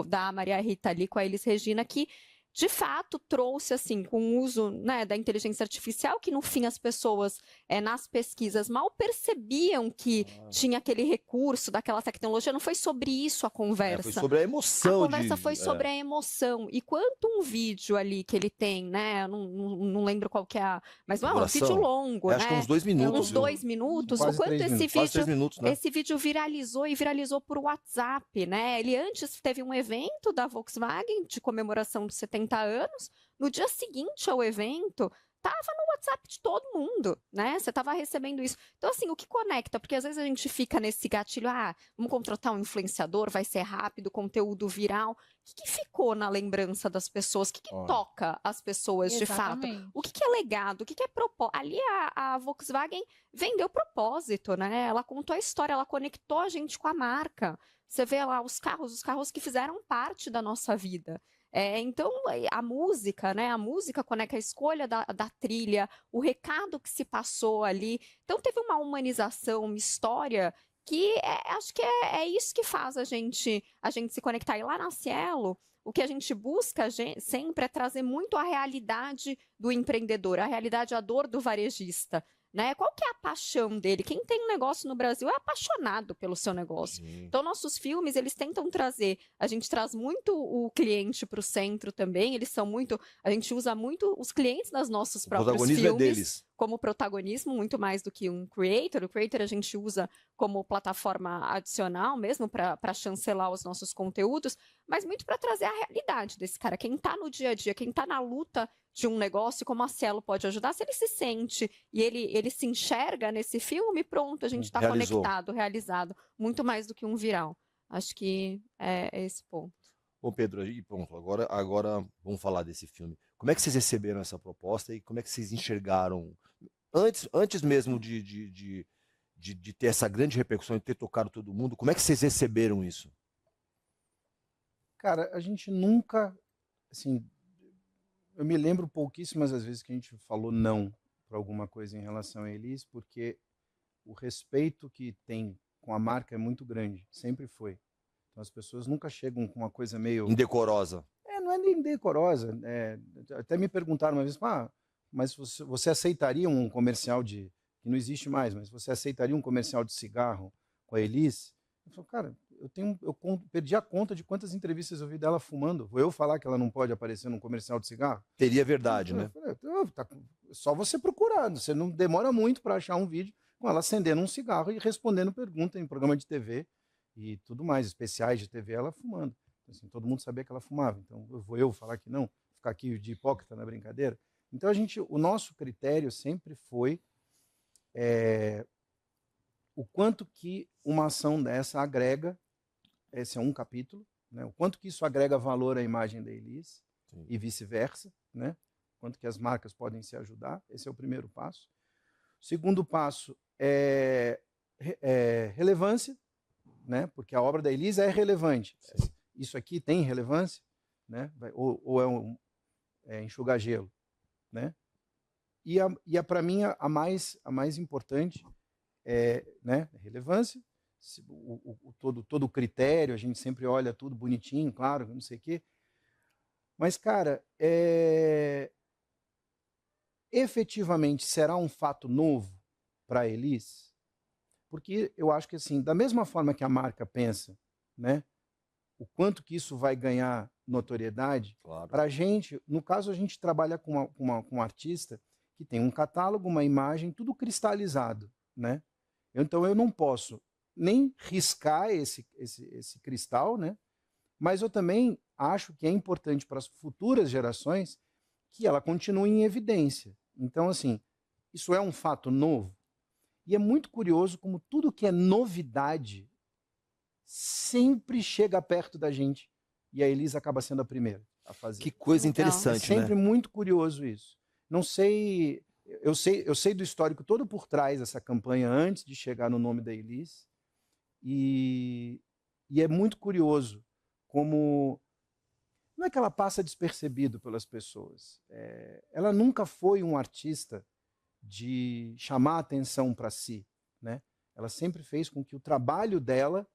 [SPEAKER 1] da Maria Rita ali com a Elis Regina, que de fato trouxe, assim, com o uso, né, da inteligência artificial, que no fim as pessoas nas pesquisas mal percebiam que tinha aquele recurso daquela tecnologia. Não foi sobre isso a conversa.
[SPEAKER 2] Foi sobre a emoção.
[SPEAKER 1] A conversa foi sobre a emoção. E quanto um vídeo ali que ele tem, né? Não lembro qual que é mas não é um vídeo longo, né?
[SPEAKER 2] Acho que uns 2 minutos.
[SPEAKER 1] Uns 2 minutos.
[SPEAKER 3] Quase
[SPEAKER 1] o quanto
[SPEAKER 3] 3
[SPEAKER 1] esse
[SPEAKER 3] minutos.
[SPEAKER 2] Quase 3
[SPEAKER 1] vídeo,
[SPEAKER 2] minutos, né?
[SPEAKER 1] esse vídeo viralizou por WhatsApp, né? Ele antes teve um evento da Volkswagen de comemoração dos 70 anos. No dia seguinte ao evento, tava no WhatsApp de todo mundo, né? Você tava recebendo isso. Então, assim, o que conecta? Porque às vezes a gente fica nesse gatilho, vamos contratar um influenciador, vai ser rápido, conteúdo viral. O que ficou na lembrança das pessoas? O que toca as pessoas de fato? O que é legado? O que é propósito? Ali a Volkswagen vendeu propósito, né? Ela contou a história, ela conectou a gente com a marca. Você vê lá os carros que fizeram parte da nossa vida. Então, a música, né? A música conecta a escolha da trilha, o recado que se passou ali. Então, teve uma humanização, uma história que acho que é isso que faz a gente se conectar. E lá na Cielo, o que a gente busca sempre é trazer muito a realidade do empreendedor, a realidade, a dor do varejista. Né? Qual que é a paixão dele? Quem tem um negócio no Brasil é apaixonado pelo seu negócio. Então, nossos filmes, eles tentam trazer, a gente traz muito o cliente para o centro também, a gente usa muito os clientes nas nossos próprios filmes. O protagonismo é deles. Como protagonismo, muito mais do que um creator. O creator a gente usa como plataforma adicional mesmo para chancelar os nossos conteúdos, mas muito para trazer a realidade desse cara. Quem está no dia a dia, quem está na luta de um negócio, como a Cielo pode ajudar, se ele se sente e ele se enxerga nesse filme, pronto, a gente está conectado, realizado, muito mais do que um viral. Acho que é esse ponto.
[SPEAKER 2] Ô Pedro, e pronto, agora vamos falar desse filme. Como é que vocês receberam essa proposta e como é que vocês enxergaram, antes mesmo de ter essa grande repercussão, de ter tocado todo mundo, como é que vocês receberam isso?
[SPEAKER 3] Cara, a gente nunca, assim, eu me lembro pouquíssimas as vezes que a gente falou não para alguma coisa em relação a Elis, porque o respeito que tem com a marca é muito grande, sempre foi. Então as pessoas nunca chegam com uma coisa meio...
[SPEAKER 2] Indecorosa.
[SPEAKER 3] Não é nem indecorosa. Até me perguntaram uma vez, mas você aceitaria um comercial que não existe mais, mas você aceitaria um comercial de cigarro com a Elis? Eu falo, cara, perdi a conta de quantas entrevistas eu vi dela fumando. Vou eu falar que ela não pode aparecer num comercial de cigarro?
[SPEAKER 2] Teria verdade, né?
[SPEAKER 3] Só você procurar, você não demora muito para achar um vídeo com ela acendendo um cigarro e respondendo pergunta em programa de TV e tudo mais, especiais de TV, ela fumando. Assim, todo mundo sabia que ela fumava, então vou eu falar que não, ficar aqui de hipócrita na brincadeira. Então o nosso critério sempre foi o quanto que uma ação dessa agrega, esse é um capítulo, né? O quanto que isso agrega valor à imagem da Elis e vice-versa, né? Quanto que as marcas podem se ajudar, esse é o primeiro passo. O segundo passo é relevância, né? Porque a obra da Elis é relevante. Sim. Isso aqui tem relevância, né? Ou é enxugar gelo, né? E para mim a mais importante né, relevância, todo o critério, a gente sempre olha tudo bonitinho, claro, não sei o quê. Mas, cara, efetivamente será um fato novo para a Elis? Porque eu acho que, assim, da mesma forma que a marca pensa, né, o quanto que isso vai ganhar notoriedade, claro. Para a gente, no caso, a gente trabalha com um artista que tem um catálogo, uma imagem, tudo cristalizado, né? Então eu não posso nem riscar esse cristal, né? Mas eu também acho que é importante para as futuras gerações que ela continue em evidência. Então, assim, isso é um fato novo. E é muito curioso como tudo que é novidade sempre chega perto da gente. E a Elis acaba sendo a primeira a fazer.
[SPEAKER 2] Que coisa interessante, né?
[SPEAKER 3] É sempre muito curioso isso. Não sei... Eu sei do histórico todo por trás dessa campanha antes de chegar no nome da Elis. E é muito curioso como... Não é que ela passa despercebido pelas pessoas. Ela nunca foi um artista de chamar atenção para si, né? Ela sempre fez com que o trabalho dela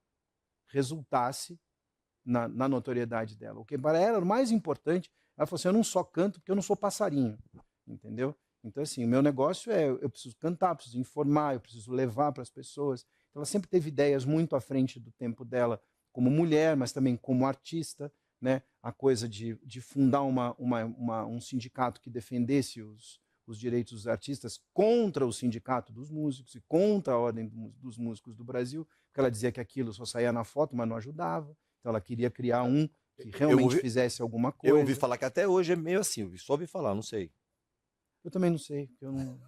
[SPEAKER 3] resultasse na notoriedade dela. O que para ela era o mais importante, ela falou assim, eu não só canto porque eu não sou passarinho, entendeu? Então, assim, o meu negócio eu preciso cantar, preciso informar, eu preciso levar para as pessoas. Então, ela sempre teve ideias muito à frente do tempo dela, como mulher, mas também como artista, né? A coisa de fundar um sindicato que defendesse os direitos dos artistas contra o sindicato dos músicos e contra a ordem dos músicos do Brasil, porque ela dizia que aquilo só saía na foto, mas não ajudava. Então, ela queria criar um que realmente fizesse alguma coisa.
[SPEAKER 2] Eu ouvi falar que até hoje é meio assim, eu só ouvi falar, não sei.
[SPEAKER 3] Eu também não sei, porque eu não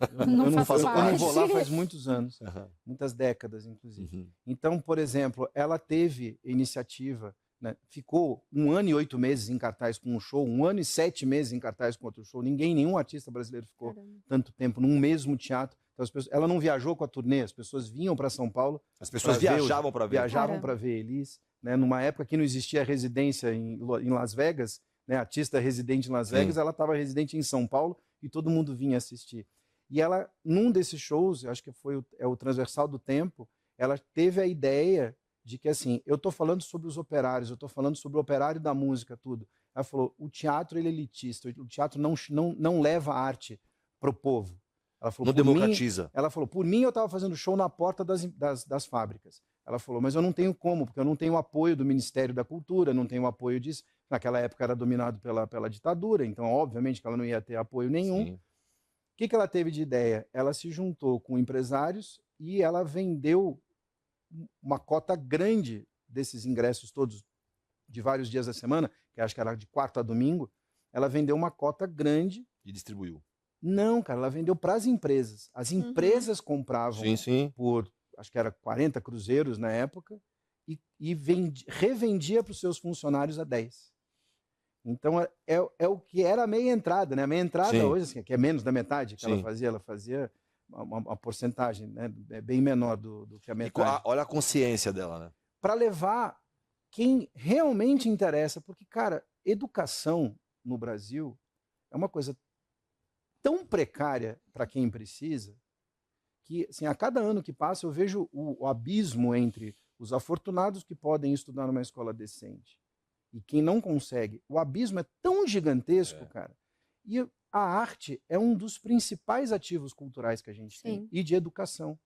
[SPEAKER 3] vou lá faz muitos anos, muitas décadas, inclusive. Uhum. Então, por exemplo, ela teve iniciativa, né, ficou 1 ano e 8 meses em cartaz com um show, 1 ano e 7 meses em cartaz com outro show. Nenhum artista brasileiro ficou tanto tempo num mesmo teatro. Então, ela não viajou com a turnê, as pessoas vinham para São Paulo.
[SPEAKER 2] As pessoas viajavam para ver.
[SPEAKER 3] Viajavam para ver Elis, né, numa época que não existia residência em Las Vegas, né, artista residente em Las Vegas, ela estava residente em São Paulo, e todo mundo vinha assistir. E ela, num desses shows, acho que foi o Transversal do Tempo, ela teve a ideia de que, assim, eu estou falando sobre os operários, eu estou falando sobre o operário da música, tudo. Ela falou, o teatro ele é elitista, o teatro não leva a arte para o povo. Ela falou,
[SPEAKER 2] não democratiza.
[SPEAKER 3] Ela falou, por mim eu estava fazendo show na porta das fábricas. Ela falou, mas eu não tenho como, porque eu não tenho apoio do Ministério da Cultura, não tenho apoio disso. Naquela época era dominado pela ditadura, então obviamente que ela não ia ter apoio nenhum. O que ela teve de ideia? Ela se juntou com empresários e ela vendeu uma cota grande desses ingressos todos, de vários dias da semana, que acho que era de quarta a domingo, ela vendeu uma cota grande.
[SPEAKER 2] E distribuiu.
[SPEAKER 3] Não, cara, ela vendeu para as empresas. As empresas compravam por, acho que era 40 cruzeiros na época, e revendia para os seus funcionários a 10. Então, é o que era a meia entrada, né? A meia entrada hoje, assim, que é menos da metade que ela fazia uma porcentagem, né, bem menor do que a metade.
[SPEAKER 2] Olha a consciência dela, né?
[SPEAKER 3] Para levar quem realmente interessa, porque, cara, educação no Brasil é uma coisa tão precária para quem precisa, que, assim, a cada ano que passa eu vejo o abismo entre os afortunados que podem estudar numa escola decente e quem não consegue. O abismo é tão gigantesco, cara. E a arte é um dos principais ativos culturais que a gente tem, e de educação.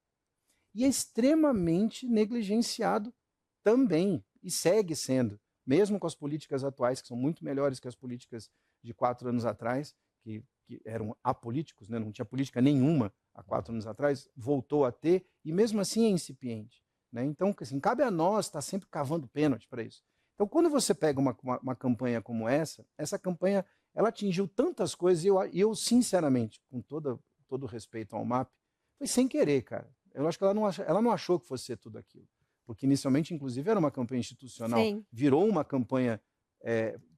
[SPEAKER 3] E é extremamente negligenciado também, e segue sendo, mesmo com as políticas atuais, que são muito melhores que as políticas de 4 anos atrás, que eram apolíticos, né? Não tinha política nenhuma há 4 anos atrás, voltou a ter, e mesmo assim é incipiente. Né? Então, assim, cabe a nós estar sempre cavando pênalti para isso. Então, quando você pega uma campanha como essa campanha ela atingiu tantas coisas, e eu sinceramente, com todo o respeito ao MAP, foi sem querer, cara. Eu acho que ela não achou que fosse ser tudo aquilo. Porque inicialmente, inclusive, era uma campanha institucional,
[SPEAKER 1] Sim.
[SPEAKER 3] virou uma campanha...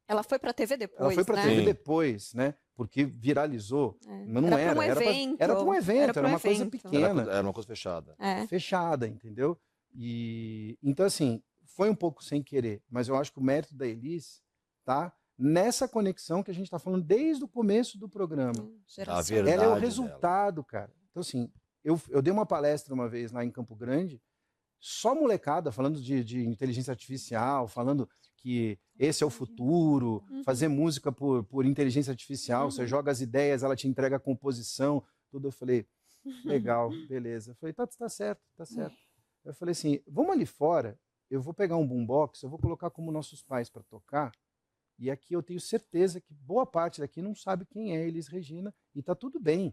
[SPEAKER 1] Ela foi para a TV depois,
[SPEAKER 3] ela foi para a
[SPEAKER 1] né?
[SPEAKER 3] TV depois, né? Porque viralizou. Mas não era. Era para um evento, era uma coisa pequena.
[SPEAKER 2] Era uma coisa fechada.
[SPEAKER 3] Fechada, entendeu? Então, assim, foi um pouco sem querer, mas eu acho que o mérito da Elis tá nessa conexão que a gente está falando desde o começo do programa. Ela é o resultado, cara. Então, assim, eu dei uma palestra uma vez lá em Campo Grande, só molecada, falando de inteligência artificial, falando que esse é o futuro, fazer música por inteligência artificial, você joga as ideias, ela te entrega a composição, tudo. Eu falei, legal, beleza. Eu falei, tá certo, tá certo. Eu falei assim, vamos ali fora, eu vou pegar um boombox, eu vou colocar como nossos pais para tocar, e aqui eu tenho certeza que boa parte daqui não sabe quem é Elis Regina, e tá tudo bem,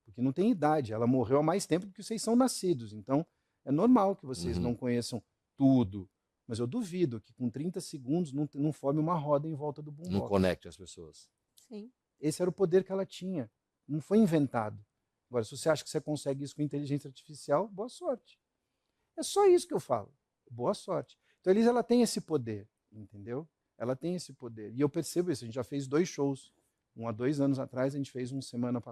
[SPEAKER 3] porque não tem idade, ela morreu há mais tempo do que vocês são nascidos, então é normal que vocês não conheçam tudo, mas eu duvido que com 30 segundos não forme uma roda em volta do boombox.
[SPEAKER 2] Não conecte as pessoas.
[SPEAKER 1] Sim.
[SPEAKER 3] Esse era o poder que ela tinha, não foi inventado. Agora, se você acha que você consegue isso com inteligência artificial, boa sorte. É só isso que eu falo, boa sorte. Então a Elis, ela tem esse poder, entendeu? Ela tem esse poder. E eu percebo isso, a gente já fez 2 shows. Há 2 anos atrás, a gente fez um semana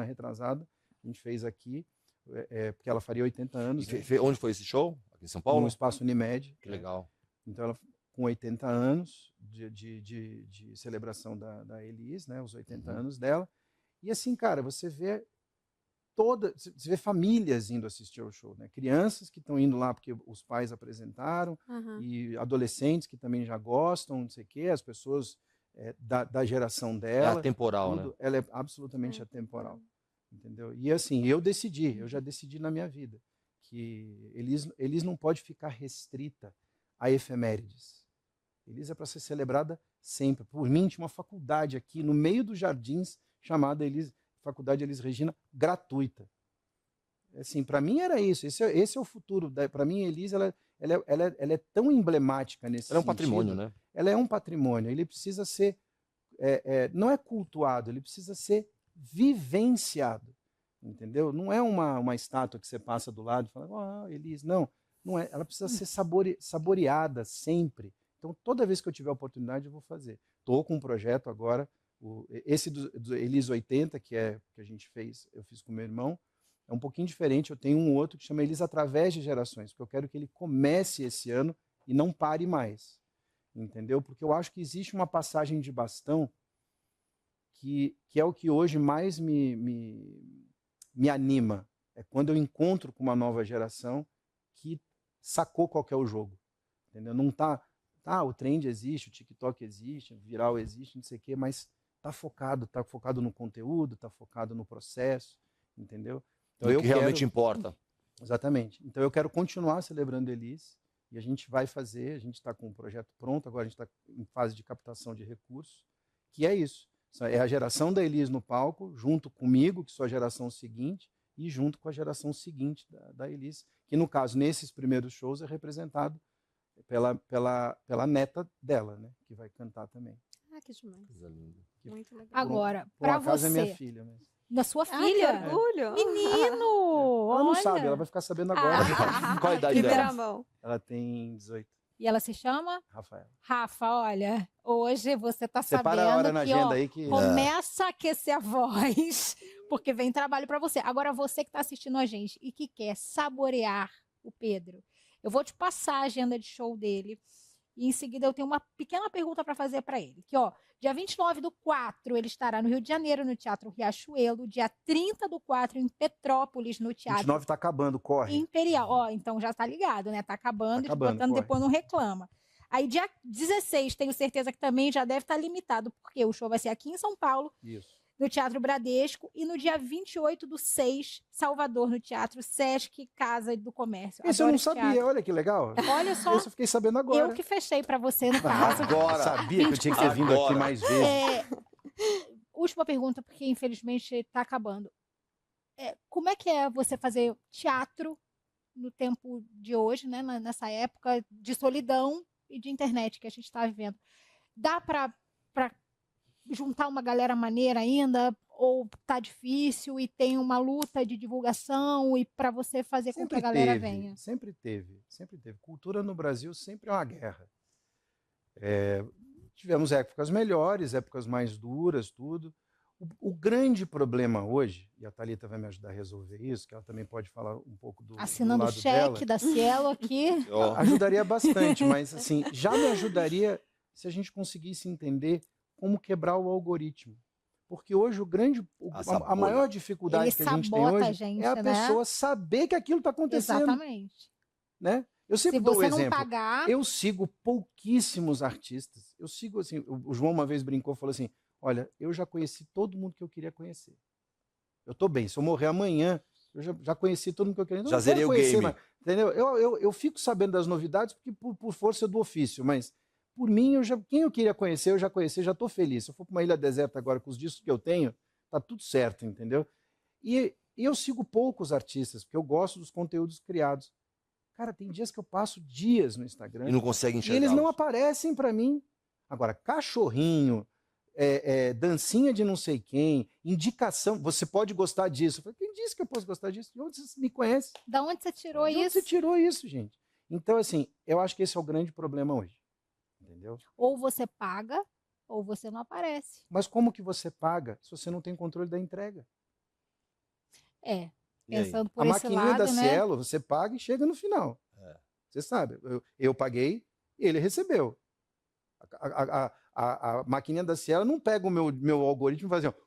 [SPEAKER 3] retrasada, a gente fez aqui, porque ela faria 80 anos.
[SPEAKER 2] Onde foi esse show? Aqui em São Paulo?
[SPEAKER 3] No Espaço Unimed.
[SPEAKER 2] Que legal.
[SPEAKER 3] Então, ela com 80 anos de celebração da Elis, né, os 80 anos dela. E assim, cara, você vê famílias indo assistir ao show, né? Crianças que estão indo lá porque os pais apresentaram, e adolescentes que também já gostam, não sei o quê, as pessoas da geração dela.
[SPEAKER 2] É atemporal,
[SPEAKER 3] tudo,
[SPEAKER 2] né?
[SPEAKER 3] Ela é absolutamente atemporal, entendeu? E assim, eu já decidi na minha vida que Elis não pode ficar restrita a efemérides. Elis é para ser celebrada sempre. Por mim, tinha uma faculdade aqui no meio dos jardins chamada Faculdade Elis Regina, gratuita. Assim, para mim era isso. Esse é o futuro. Para mim, Elis, ela é tão emblemática nesse sentido.
[SPEAKER 2] Ela é um patrimônio, né?
[SPEAKER 3] Ela é um patrimônio. Ele precisa ser, não é cultuado, ele precisa ser vivenciado. Entendeu? Não é uma estátua que você passa do lado e fala, Elis. Não é. Ela precisa ser saboreada sempre. Então, toda vez que eu tiver a oportunidade, eu vou fazer. Estou com um projeto agora. Esse do Elis 80, que a gente fez, eu fiz com meu irmão, é um pouquinho diferente. Eu tenho um outro que chama Elis Através de Gerações, porque eu quero que ele comece esse ano e não pare mais. Entendeu? Porque eu acho que existe uma passagem de bastão que é o que hoje mais me anima. É quando eu encontro com uma nova geração que sacou qual que é o jogo. Entendeu? Não tá, o trend existe, o TikTok existe, o viral existe, não sei o quê, mas tá focado no conteúdo, tá focado no processo, entendeu?
[SPEAKER 2] Então, o que realmente importa.
[SPEAKER 3] Exatamente. Então eu quero continuar celebrando Elis, e a gente vai fazer, a gente está com um projeto pronto, agora a gente está em fase de captação de recursos, que é isso. É a geração da Elis no palco, junto comigo, que sou a geração seguinte, e junto com a geração seguinte da Elis, que no caso, nesses primeiros shows, é representado pela neta dela, né, que vai cantar também.
[SPEAKER 1] Que demais.
[SPEAKER 2] Coisa linda.
[SPEAKER 1] Muito legal.
[SPEAKER 4] Agora,
[SPEAKER 3] para
[SPEAKER 4] você.
[SPEAKER 3] É minha filha mesmo.
[SPEAKER 4] Da sua
[SPEAKER 1] Que
[SPEAKER 4] filha?
[SPEAKER 1] orgulho.
[SPEAKER 4] Menino!
[SPEAKER 3] Ela não
[SPEAKER 4] olha.
[SPEAKER 3] sabe, ela vai ficar sabendo agora.
[SPEAKER 2] Qual a idade
[SPEAKER 1] Primeira
[SPEAKER 2] dela?
[SPEAKER 1] mão.
[SPEAKER 3] Ela tem 18.
[SPEAKER 4] E ela se chama?
[SPEAKER 3] Rafaela.
[SPEAKER 4] Rafa, olha, hoje você tá sabendo
[SPEAKER 3] Separa a hora na
[SPEAKER 4] que,
[SPEAKER 3] agenda aí que...
[SPEAKER 4] começa a aquecer a voz, porque vem trabalho para você. Agora, você que está assistindo a gente e que quer saborear o Pedro, eu vou te passar a agenda de show dele. E em seguida eu tenho uma pequena pergunta para fazer para ele. Que, dia 29/4 ele estará no Rio de Janeiro, no Teatro Riachuelo. Dia 30/4 em Petrópolis, no Teatro
[SPEAKER 3] 29 tá acabando, corre.
[SPEAKER 4] Imperial. Então já tá ligado, né? Tá acabando, botando,
[SPEAKER 3] corre.
[SPEAKER 4] depois não reclama. Aí dia 16, tenho certeza que também já deve estar limitado, porque o show vai ser aqui em São Paulo.
[SPEAKER 3] Isso.
[SPEAKER 4] no Teatro Bradesco, e no dia 28/6, Salvador, no Teatro Sesc Casa do Comércio.
[SPEAKER 3] Isso eu
[SPEAKER 4] Adoro
[SPEAKER 3] não
[SPEAKER 4] esse
[SPEAKER 3] sabia,
[SPEAKER 4] teatro.
[SPEAKER 3] olha que legal.
[SPEAKER 4] Olha só,
[SPEAKER 3] Isso eu fiquei sabendo agora.
[SPEAKER 4] eu que fechei para você, no caso.
[SPEAKER 2] Agora.
[SPEAKER 3] Sabia que eu tinha que ter vindo aqui mais vezes.
[SPEAKER 4] Última pergunta, porque infelizmente está acabando. Como é que é você fazer teatro no tempo de hoje, né, nessa época de solidão e de internet que a gente está vivendo? Dá para juntar uma galera maneira ainda? Ou tá difícil e tem uma luta de divulgação e para você fazer com que a galera venha?
[SPEAKER 3] Sempre teve. Cultura no Brasil sempre é uma guerra. Tivemos épocas melhores, épocas mais duras, tudo. O grande problema hoje, e a Thalita vai me ajudar a resolver isso, que ela também pode falar um pouco do
[SPEAKER 4] Assinando o
[SPEAKER 3] lado
[SPEAKER 4] cheque
[SPEAKER 3] dela.
[SPEAKER 4] da Cielo aqui.
[SPEAKER 3] Ajudaria bastante, mas assim, já me ajudaria se a gente conseguisse entender como quebrar o algoritmo. Porque hoje a maior dificuldade
[SPEAKER 4] Ele
[SPEAKER 3] que a gente tem
[SPEAKER 4] sabota
[SPEAKER 3] hoje
[SPEAKER 4] a gente,
[SPEAKER 3] é a
[SPEAKER 4] né?
[SPEAKER 3] pessoa saber que aquilo está acontecendo.
[SPEAKER 4] Exatamente.
[SPEAKER 3] Né? Eu sempre
[SPEAKER 4] Se
[SPEAKER 3] dou
[SPEAKER 4] você
[SPEAKER 3] um
[SPEAKER 4] não
[SPEAKER 3] exemplo.
[SPEAKER 4] pagar...
[SPEAKER 3] Eu sigo pouquíssimos artistas. Eu sigo assim, o João uma vez brincou, falou assim, olha, eu já conheci todo mundo que eu queria conhecer. Eu tô bem, se eu morrer amanhã, eu já conheci todo mundo que eu queria.
[SPEAKER 2] Já zerei o game.
[SPEAKER 3] Mas, entendeu? Eu fico sabendo das novidades porque por força do ofício, mas por mim, quem eu queria conhecer, eu já conheci, já estou feliz. Se eu for para uma ilha deserta agora com os discos que eu tenho, tá tudo certo, entendeu? E eu sigo poucos artistas, porque eu gosto dos conteúdos criados. Cara, tem dias que eu passo dias no Instagram
[SPEAKER 2] E não consegue
[SPEAKER 3] e
[SPEAKER 2] enxergar.
[SPEAKER 3] eles não aparecem para mim. Agora, cachorrinho, dancinha de não sei quem, indicação, você pode gostar disso. Eu falei, quem disse que eu posso gostar disso? De onde você me conhece?
[SPEAKER 4] Da onde você tirou
[SPEAKER 3] De onde
[SPEAKER 4] isso?
[SPEAKER 3] você tirou isso, gente? Então, assim, eu acho que esse é o grande problema hoje. Entendeu?
[SPEAKER 4] Ou você paga, ou você não aparece.
[SPEAKER 3] Mas como que você paga se você não tem controle da entrega?
[SPEAKER 4] Pensando por
[SPEAKER 3] A
[SPEAKER 4] esse
[SPEAKER 3] maquininha
[SPEAKER 4] lado,
[SPEAKER 3] da
[SPEAKER 4] né?
[SPEAKER 3] Cielo, você paga e chega no final. Você sabe, eu paguei e ele recebeu. A maquininha da Cielo não pega o meu algoritmo e faz assim, ó,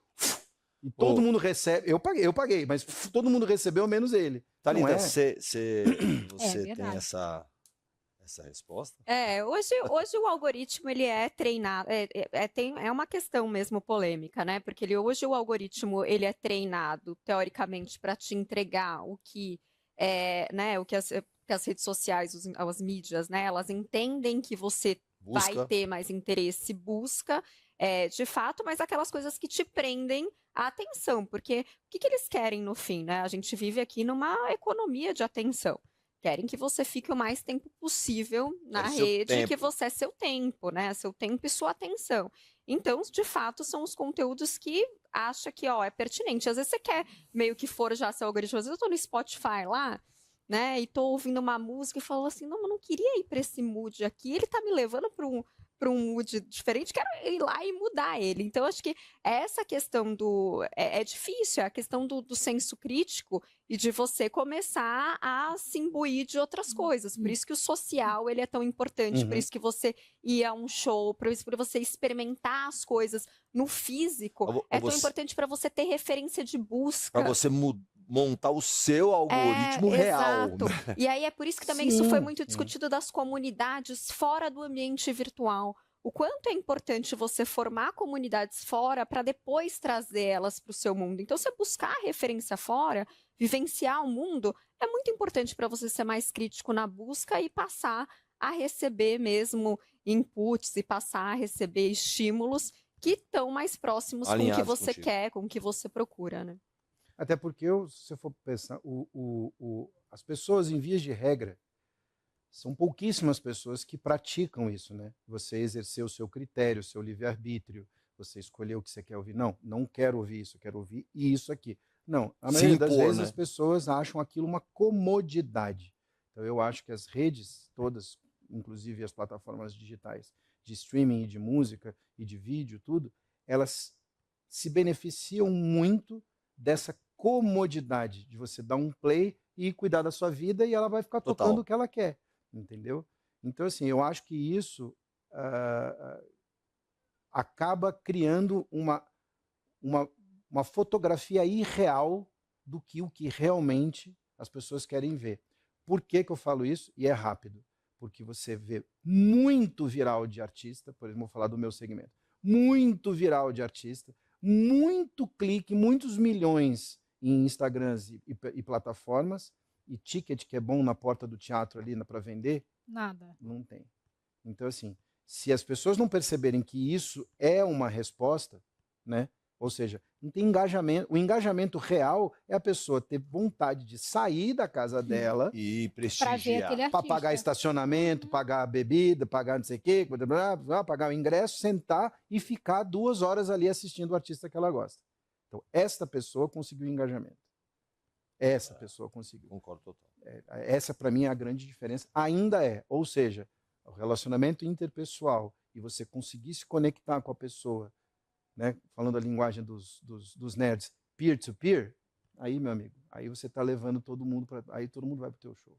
[SPEAKER 3] e todo mundo recebe. Eu paguei, mas todo mundo recebeu, menos ele.
[SPEAKER 2] Thalita, você
[SPEAKER 4] verdade.
[SPEAKER 2] tem essa resposta?
[SPEAKER 1] Hoje o algoritmo ele é treinado, é uma questão mesmo polêmica, né? Porque hoje o algoritmo ele é treinado teoricamente para te entregar o que né? O que as redes sociais, as mídias, né? Elas entendem que você vai ter mais interesse, busca de fato, mas aquelas coisas que te prendem a atenção, porque o que eles querem no fim, né? A gente vive aqui numa economia de atenção. Querem que você fique o mais tempo possível na rede, que você é seu tempo, né? Seu tempo e sua atenção. Então, de fato, são os conteúdos que acha que é pertinente. Às vezes você quer meio que forjar seu algoritmo. Às vezes eu tô no Spotify lá, né? E tô ouvindo uma música e falo assim, não, eu não queria ir para esse mood aqui. Ele tá me levando para um mood diferente, quero ir lá e mudar ele. Então, acho que essa questão é difícil, é a questão do senso crítico e de você começar a se imbuir de outras coisas. Por isso que o social ele é tão importante, por isso que você ir a um show, por isso que você experimentar as coisas no físico tão importante para você ter referência de busca.
[SPEAKER 2] Para você montar o seu algoritmo real.
[SPEAKER 1] Exato. E aí é por isso que também isso foi muito discutido das comunidades fora do ambiente virtual. O quanto é importante você formar comunidades fora para depois trazer elas para o seu mundo. Então, você buscar referência fora, vivenciar o mundo, é muito importante para você ser mais crítico na busca e passar a receber mesmo inputs e passar a receber estímulos que estão mais próximos com o que você quer, com o que você procura, né?
[SPEAKER 3] Até porque, se você for pensar, as pessoas, em vias de regra, são pouquíssimas pessoas que praticam isso, né? Você exercer o seu critério, o seu livre-arbítrio, você escolher o que você quer ouvir. Não quero ouvir isso, quero ouvir isso aqui. Não, a maioria das vezes as pessoas acham aquilo uma comodidade. Então eu acho que as redes todas, inclusive as plataformas digitais de streaming e de música e de vídeo, tudo, elas se beneficiam muito dessa comodidade de você dar um play e cuidar da sua vida e ela vai ficar tocando o que ela quer, entendeu? Então, assim, eu acho que isso acaba criando uma fotografia irreal do que o que realmente as pessoas querem ver. Por que eu falo isso? E é rápido. Porque você vê muito viral de artista, por exemplo, vou falar do meu segmento, muito viral de artista, muito clique, muitos milhões em Instagrams e plataformas, e ticket que é bom na porta do teatro ali para vender,
[SPEAKER 4] Nada.
[SPEAKER 3] não tem. Então, assim, se as pessoas não perceberem que isso é uma resposta, né? Ou seja, não tem engajamento. O engajamento real é a pessoa ter vontade de sair da casa dela
[SPEAKER 2] E
[SPEAKER 4] Pra ver
[SPEAKER 2] prestigiar.
[SPEAKER 4] aquele
[SPEAKER 3] para
[SPEAKER 4] artista.
[SPEAKER 3] pagar estacionamento, pagar a bebida, pagar não sei o quê, pagar o ingresso, sentar e ficar 2 horas ali assistindo o artista que ela gosta. Então, esta pessoa conseguiu engajamento. Essa pessoa conseguiu.
[SPEAKER 2] Concordo total.
[SPEAKER 3] Essa, para mim, é a grande diferença. Ainda é. Ou seja, o relacionamento interpessoal e você conseguir se conectar com a pessoa, né, falando a linguagem dos nerds, peer-to-peer, aí, meu amigo, aí você está levando todo mundo para. Aí todo mundo vai para o teu show.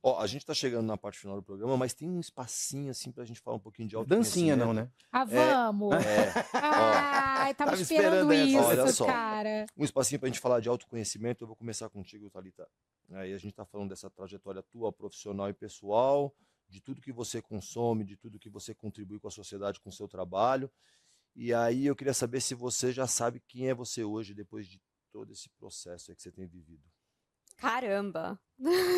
[SPEAKER 2] Ó, a gente tá chegando na parte final do programa, mas tem um espacinho assim pra gente falar um pouquinho de
[SPEAKER 3] Dancinha
[SPEAKER 2] autoconhecimento.
[SPEAKER 3] não, né?
[SPEAKER 4] Ah, vamos!
[SPEAKER 2] É,
[SPEAKER 4] Ai, tava
[SPEAKER 3] tava
[SPEAKER 4] esperando
[SPEAKER 3] esperando essa.
[SPEAKER 2] Olha
[SPEAKER 4] isso,
[SPEAKER 2] só.
[SPEAKER 4] cara.
[SPEAKER 2] um espacinho pra gente falar de autoconhecimento. Eu vou começar contigo, Thalita. Aí a gente tá falando dessa trajetória tua, profissional e pessoal, de tudo que você consome, de tudo que você contribui com a sociedade, com o seu trabalho. E aí eu queria saber se você já sabe quem é você hoje, depois de todo esse processo aí que você tem vivido.
[SPEAKER 1] Caramba,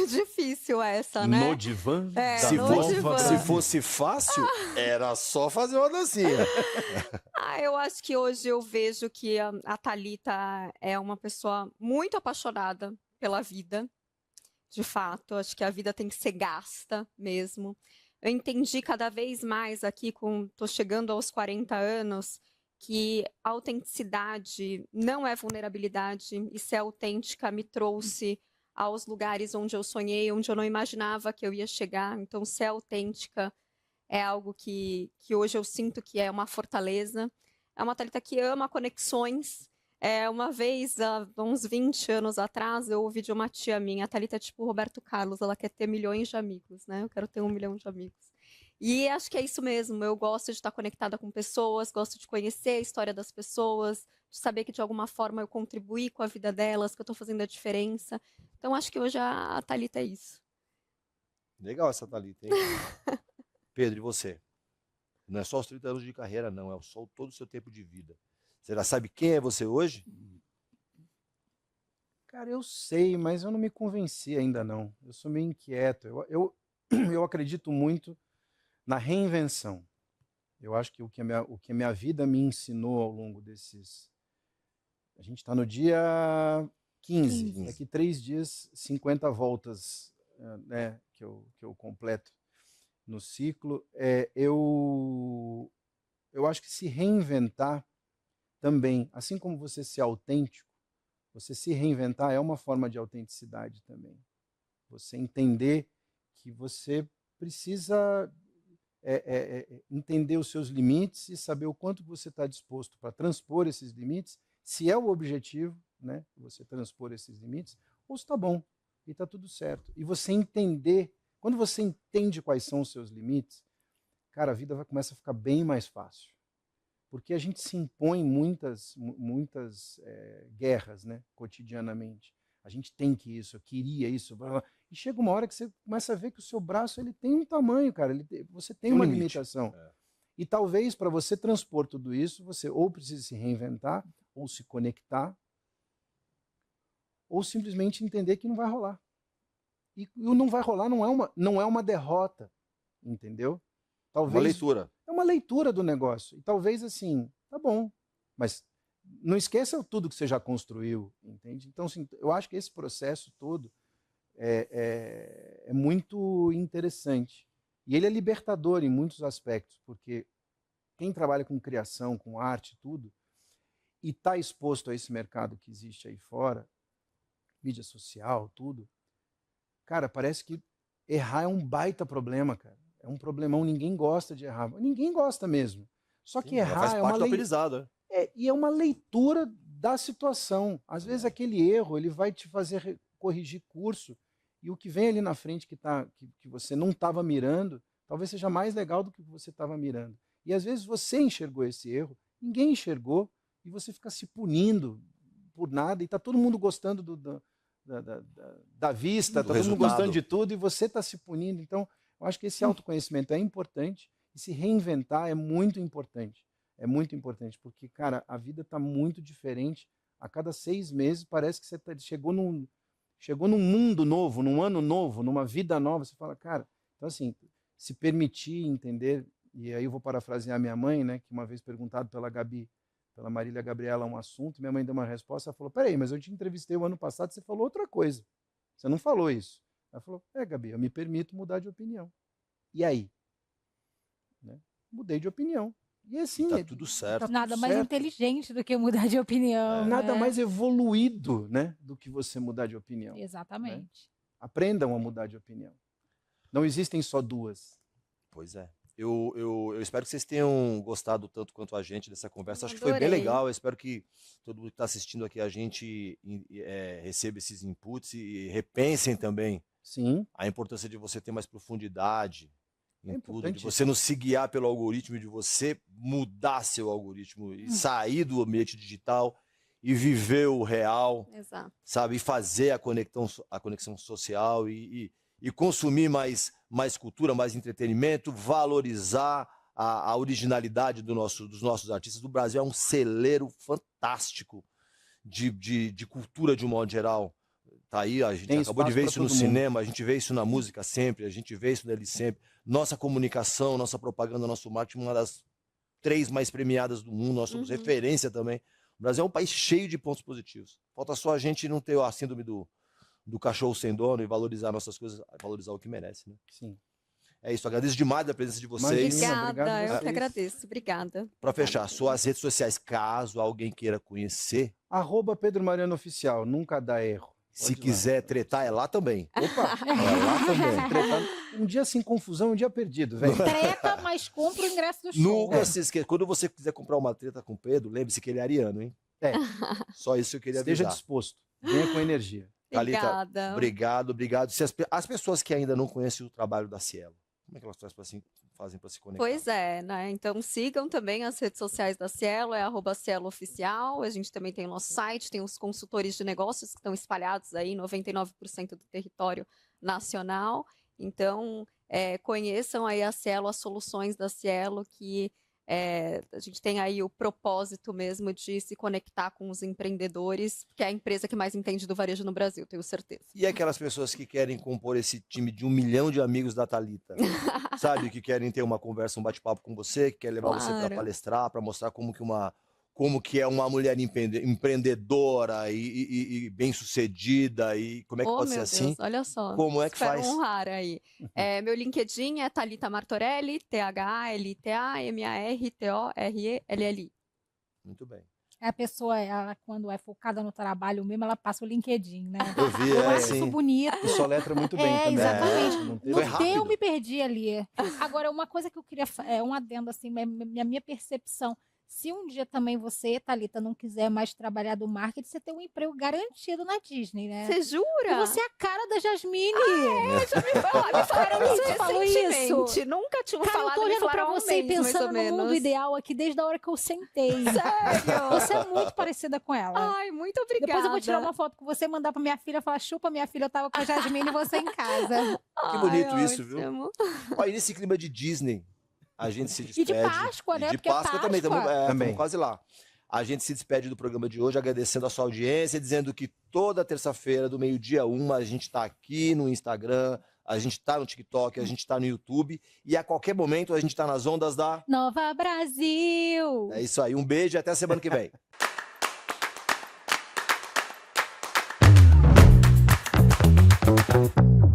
[SPEAKER 1] difícil essa, né?
[SPEAKER 3] No divã?
[SPEAKER 1] É,
[SPEAKER 2] Se
[SPEAKER 1] no
[SPEAKER 2] fosse,
[SPEAKER 1] divã.
[SPEAKER 2] se fosse fácil, era só fazer uma dancinha.
[SPEAKER 1] Eu acho que hoje eu vejo que a Thalita é uma pessoa muito apaixonada pela vida, de fato. Acho que a vida tem que ser gasta mesmo. Eu entendi cada vez mais aqui, tô chegando aos 40 anos, que a autenticidade não é vulnerabilidade, e ser autêntica me trouxe aos lugares onde eu sonhei, onde eu não imaginava que eu ia chegar. Então, ser autêntica é algo que hoje eu sinto que é uma fortaleza. É uma Thalita que ama conexões. Uma vez, há uns 20 anos atrás, eu ouvi de uma tia minha, a Thalita é tipo Roberto Carlos, ela quer ter milhões de amigos, né? Eu quero ter 1 milhão de amigos. E acho que é isso mesmo, eu gosto de estar conectada com pessoas, gosto de conhecer a história das pessoas, de saber que de alguma forma eu contribuí com a vida delas, que eu estou fazendo a diferença. Então acho que hoje a Thalita é isso.
[SPEAKER 2] Legal essa Thalita, hein? Pedro, e você? Não é só os 30 anos de carreira, não. É só todo o seu tempo de vida. Você já sabe quem é você hoje?
[SPEAKER 3] Cara, eu sei, mas eu não me convenci ainda não. Eu sou meio inquieto. Eu acredito muito na reinvenção. Eu acho que o que a minha vida me ensinou ao longo desses... A gente está no dia 15. Daqui 3 dias, 50 voltas, né, que eu completo no ciclo. Eu acho que se reinventar também, assim como você ser autêntico, você se reinventar é uma forma de autenticidade também. Você entender que você precisa entender os seus limites e saber o quanto você está disposto para transpor esses limites, se é o objetivo, né, você transpor esses limites, ou se está bom e está tudo certo. E você entender, quando você entende quais são os seus limites, cara, a vida começa a ficar bem mais fácil. Porque a gente se impõe muitas guerras, né, cotidianamente. A gente tem que isso, eu queria isso. Blá, blá. E chega uma hora que você começa a ver que o seu braço ele tem um tamanho, cara. Você tem uma limitação. E talvez para você transpor tudo isso, você ou precisa se reinventar, ou se conectar, ou simplesmente entender que não vai rolar. E o não vai rolar não é uma derrota, entendeu? Talvez,
[SPEAKER 2] uma leitura.
[SPEAKER 3] É uma leitura do negócio. E talvez assim, tá bom, mas não esqueça tudo que você já construiu, entende? Então, assim, eu acho que esse processo todo é muito interessante. E ele é libertador em muitos aspectos, porque quem trabalha com criação, com arte, tudo, e está exposto a esse mercado que existe aí fora, mídia social, tudo, cara, parece que errar é um baita problema, cara. É um problemão, ninguém gosta de errar. Ninguém gosta mesmo. Só que errar
[SPEAKER 2] faz
[SPEAKER 3] é
[SPEAKER 2] parte
[SPEAKER 3] uma
[SPEAKER 2] do aprendizado,
[SPEAKER 3] e é uma leitura da situação. Às vezes aquele erro ele vai te fazer corrigir curso e o que vem ali na frente que você não estava mirando, talvez seja mais legal do que você estava mirando. E às vezes você enxergou esse erro, ninguém enxergou e você fica se punindo por nada e está todo mundo gostando da vista, está todo mundo gostando de tudo e você está se punindo. Então, eu acho que esse autoconhecimento é importante e se reinventar é muito importante. É muito importante, porque, cara, a vida está muito diferente. A cada 6 meses parece que você chegou num mundo novo, num ano novo, numa vida nova. Você fala, cara, então assim, se permitir entender, e aí eu vou parafrasear minha mãe, né, que uma vez perguntado pela Marília Gabriela um assunto, minha mãe deu uma resposta, ela falou, peraí, mas eu te entrevistei o ano passado, você falou outra coisa. Você não falou isso. Ela falou, Gabi, eu me permito mudar de opinião. E aí? Né? Mudei de opinião. E assim,
[SPEAKER 2] Tá tudo certo.
[SPEAKER 3] tá tudo
[SPEAKER 4] Nada mais
[SPEAKER 3] certo.
[SPEAKER 4] inteligente do que mudar de opinião.
[SPEAKER 3] Nada
[SPEAKER 4] né?
[SPEAKER 3] mais evoluído, né, do que você mudar de opinião.
[SPEAKER 4] Exatamente.
[SPEAKER 3] Aprendam a mudar de opinião. Não existem só duas.
[SPEAKER 2] Pois é. Eu espero que vocês tenham gostado tanto quanto a gente dessa conversa. Acho que foi bem
[SPEAKER 1] Adorei.
[SPEAKER 2] legal. Eu espero que todo mundo que está assistindo aqui a gente receba esses inputs e repensem também
[SPEAKER 3] Sim.
[SPEAKER 2] a importância de você ter mais profundidade
[SPEAKER 3] É
[SPEAKER 2] em tudo, de
[SPEAKER 3] importantíssimo.
[SPEAKER 2] você não se guiar pelo algoritmo, de você mudar seu algoritmo e sair do ambiente digital e viver o real,
[SPEAKER 1] Exato.
[SPEAKER 2] sabe? E fazer a conexão social e consumir mais cultura, mais entretenimento, valorizar a originalidade dos nossos artistas. O Brasil é um celeiro fantástico de cultura de um modo geral. Tá aí, a gente
[SPEAKER 3] Tem
[SPEAKER 2] acabou de
[SPEAKER 3] espaço
[SPEAKER 2] ver
[SPEAKER 3] pra
[SPEAKER 2] isso no
[SPEAKER 3] todo mundo.
[SPEAKER 2] cinema, a gente vê isso na música sempre, a gente vê isso nele sempre. Nossa comunicação, nossa propaganda, nosso marketing, uma das 3 mais premiadas do mundo, nós somos referência também. O Brasil é um país cheio de pontos positivos. Falta só a gente não ter a síndrome do cachorro sem dono e valorizar nossas coisas, valorizar o que merece, né?
[SPEAKER 3] Sim.
[SPEAKER 2] É isso, agradeço demais a presença de vocês.
[SPEAKER 3] Imagina.
[SPEAKER 1] Obrigada,
[SPEAKER 3] obrigado
[SPEAKER 1] eu
[SPEAKER 3] vocês.
[SPEAKER 1] que agradeço. Obrigada.
[SPEAKER 2] Para fechar, suas redes sociais, caso alguém queira conhecer,
[SPEAKER 3] @Pedro Mariano Oficial, nunca dá erro.
[SPEAKER 2] se
[SPEAKER 3] Pode ir lá.
[SPEAKER 2] quiser tretar, é lá também.
[SPEAKER 3] Opa,
[SPEAKER 2] É lá também.
[SPEAKER 3] tretar. Um dia sem confusão, um dia perdido, velho.
[SPEAKER 4] Treta, mas compra o ingresso do show.
[SPEAKER 2] Nunca se esqueça. Quando você quiser comprar uma treta com o Pedro, lembre-se que ele é ariano, hein?
[SPEAKER 3] É.
[SPEAKER 2] Só isso que eu queria
[SPEAKER 3] Esteja
[SPEAKER 2] avisar.
[SPEAKER 3] disposto. Venha com energia.
[SPEAKER 2] Thalita,
[SPEAKER 1] Obrigada.
[SPEAKER 2] obrigado. Se as pessoas que ainda não conhecem o trabalho da Cielo, como é que elas fazem para se conectar?
[SPEAKER 1] Pois é, né? Então sigam também as redes sociais da Cielo, é @CieloOficial. A gente também tem o nosso site, tem os consultores de negócios que estão espalhados aí em 99% do território nacional. Então, conheçam aí a Cielo, as soluções da Cielo, que a gente tem aí o propósito mesmo de se conectar com os empreendedores, que é a empresa que mais entende do varejo no Brasil, tenho certeza.
[SPEAKER 2] E aquelas pessoas que querem compor esse time de 1 milhão de amigos da Thalita, sabe? Que querem ter uma conversa, um bate-papo com você, que quer levar você para
[SPEAKER 1] Claro.
[SPEAKER 2] palestrar, para mostrar como que é uma mulher empreendedora e bem-sucedida e como é que
[SPEAKER 1] Oh,
[SPEAKER 2] pode ser
[SPEAKER 1] meu
[SPEAKER 2] assim?
[SPEAKER 1] Deus, olha só.
[SPEAKER 2] Como é que
[SPEAKER 1] Espero
[SPEAKER 2] faz?
[SPEAKER 1] honrar aí. Meu LinkedIn é Thalita Martorelli, THLITA-MARTORELLI.
[SPEAKER 2] Muito bem.
[SPEAKER 4] A pessoa, ela, quando é focada no trabalho mesmo, ela passa o LinkedIn, né?
[SPEAKER 2] Eu vi,
[SPEAKER 4] Eu acho
[SPEAKER 2] assim.
[SPEAKER 4] isso bonito.
[SPEAKER 3] E só letra muito bem também.
[SPEAKER 4] Exatamente.
[SPEAKER 3] Não
[SPEAKER 4] No
[SPEAKER 3] teve-
[SPEAKER 2] Foi
[SPEAKER 4] teu
[SPEAKER 2] rápido.
[SPEAKER 4] eu me perdi ali. Agora, uma coisa que eu queria, um adendo assim, minha percepção. Se um dia também você, Thalita, não quiser mais trabalhar do marketing, você tem um emprego garantido na Disney, né?
[SPEAKER 1] Você
[SPEAKER 4] E
[SPEAKER 1] jura?
[SPEAKER 4] você é a cara da Jasmine.
[SPEAKER 1] Me falaram isso
[SPEAKER 4] Você falou isso?
[SPEAKER 1] recentemente. Nunca tinham
[SPEAKER 4] Cara, eu
[SPEAKER 1] falado,
[SPEAKER 4] tô
[SPEAKER 1] me
[SPEAKER 4] olhando pra
[SPEAKER 1] falaram há um
[SPEAKER 4] você e
[SPEAKER 1] mês, mais
[SPEAKER 4] pensando
[SPEAKER 1] ou
[SPEAKER 4] no mundo
[SPEAKER 1] menos.
[SPEAKER 4] ideal aqui desde a hora que eu sentei.
[SPEAKER 1] Sério?
[SPEAKER 4] Você é muito parecida com ela.
[SPEAKER 1] Ai, muito obrigada.
[SPEAKER 4] Depois eu vou tirar uma foto com você, mandar pra minha filha, falar, chupa, minha filha, eu tava com a Jasmine e você em casa.
[SPEAKER 2] Que bonito
[SPEAKER 1] Ai,
[SPEAKER 2] isso, viu?
[SPEAKER 1] ótimo.
[SPEAKER 2] Olha, e nesse clima de Disney, a gente se
[SPEAKER 4] E
[SPEAKER 2] despede.
[SPEAKER 4] de Páscoa, né?
[SPEAKER 2] E de
[SPEAKER 4] Porque é
[SPEAKER 2] Páscoa também,
[SPEAKER 4] Páscoa.
[SPEAKER 3] Também.
[SPEAKER 2] estamos quase lá. A gente se despede do programa de hoje, agradecendo a sua audiência, dizendo que toda terça-feira, do meio-dia 1, a gente está aqui no Instagram, a gente está no TikTok, a gente está no YouTube, e a qualquer momento a gente está nas ondas da...
[SPEAKER 4] Nova Brasil!
[SPEAKER 2] É isso aí, um beijo e até a semana que vem.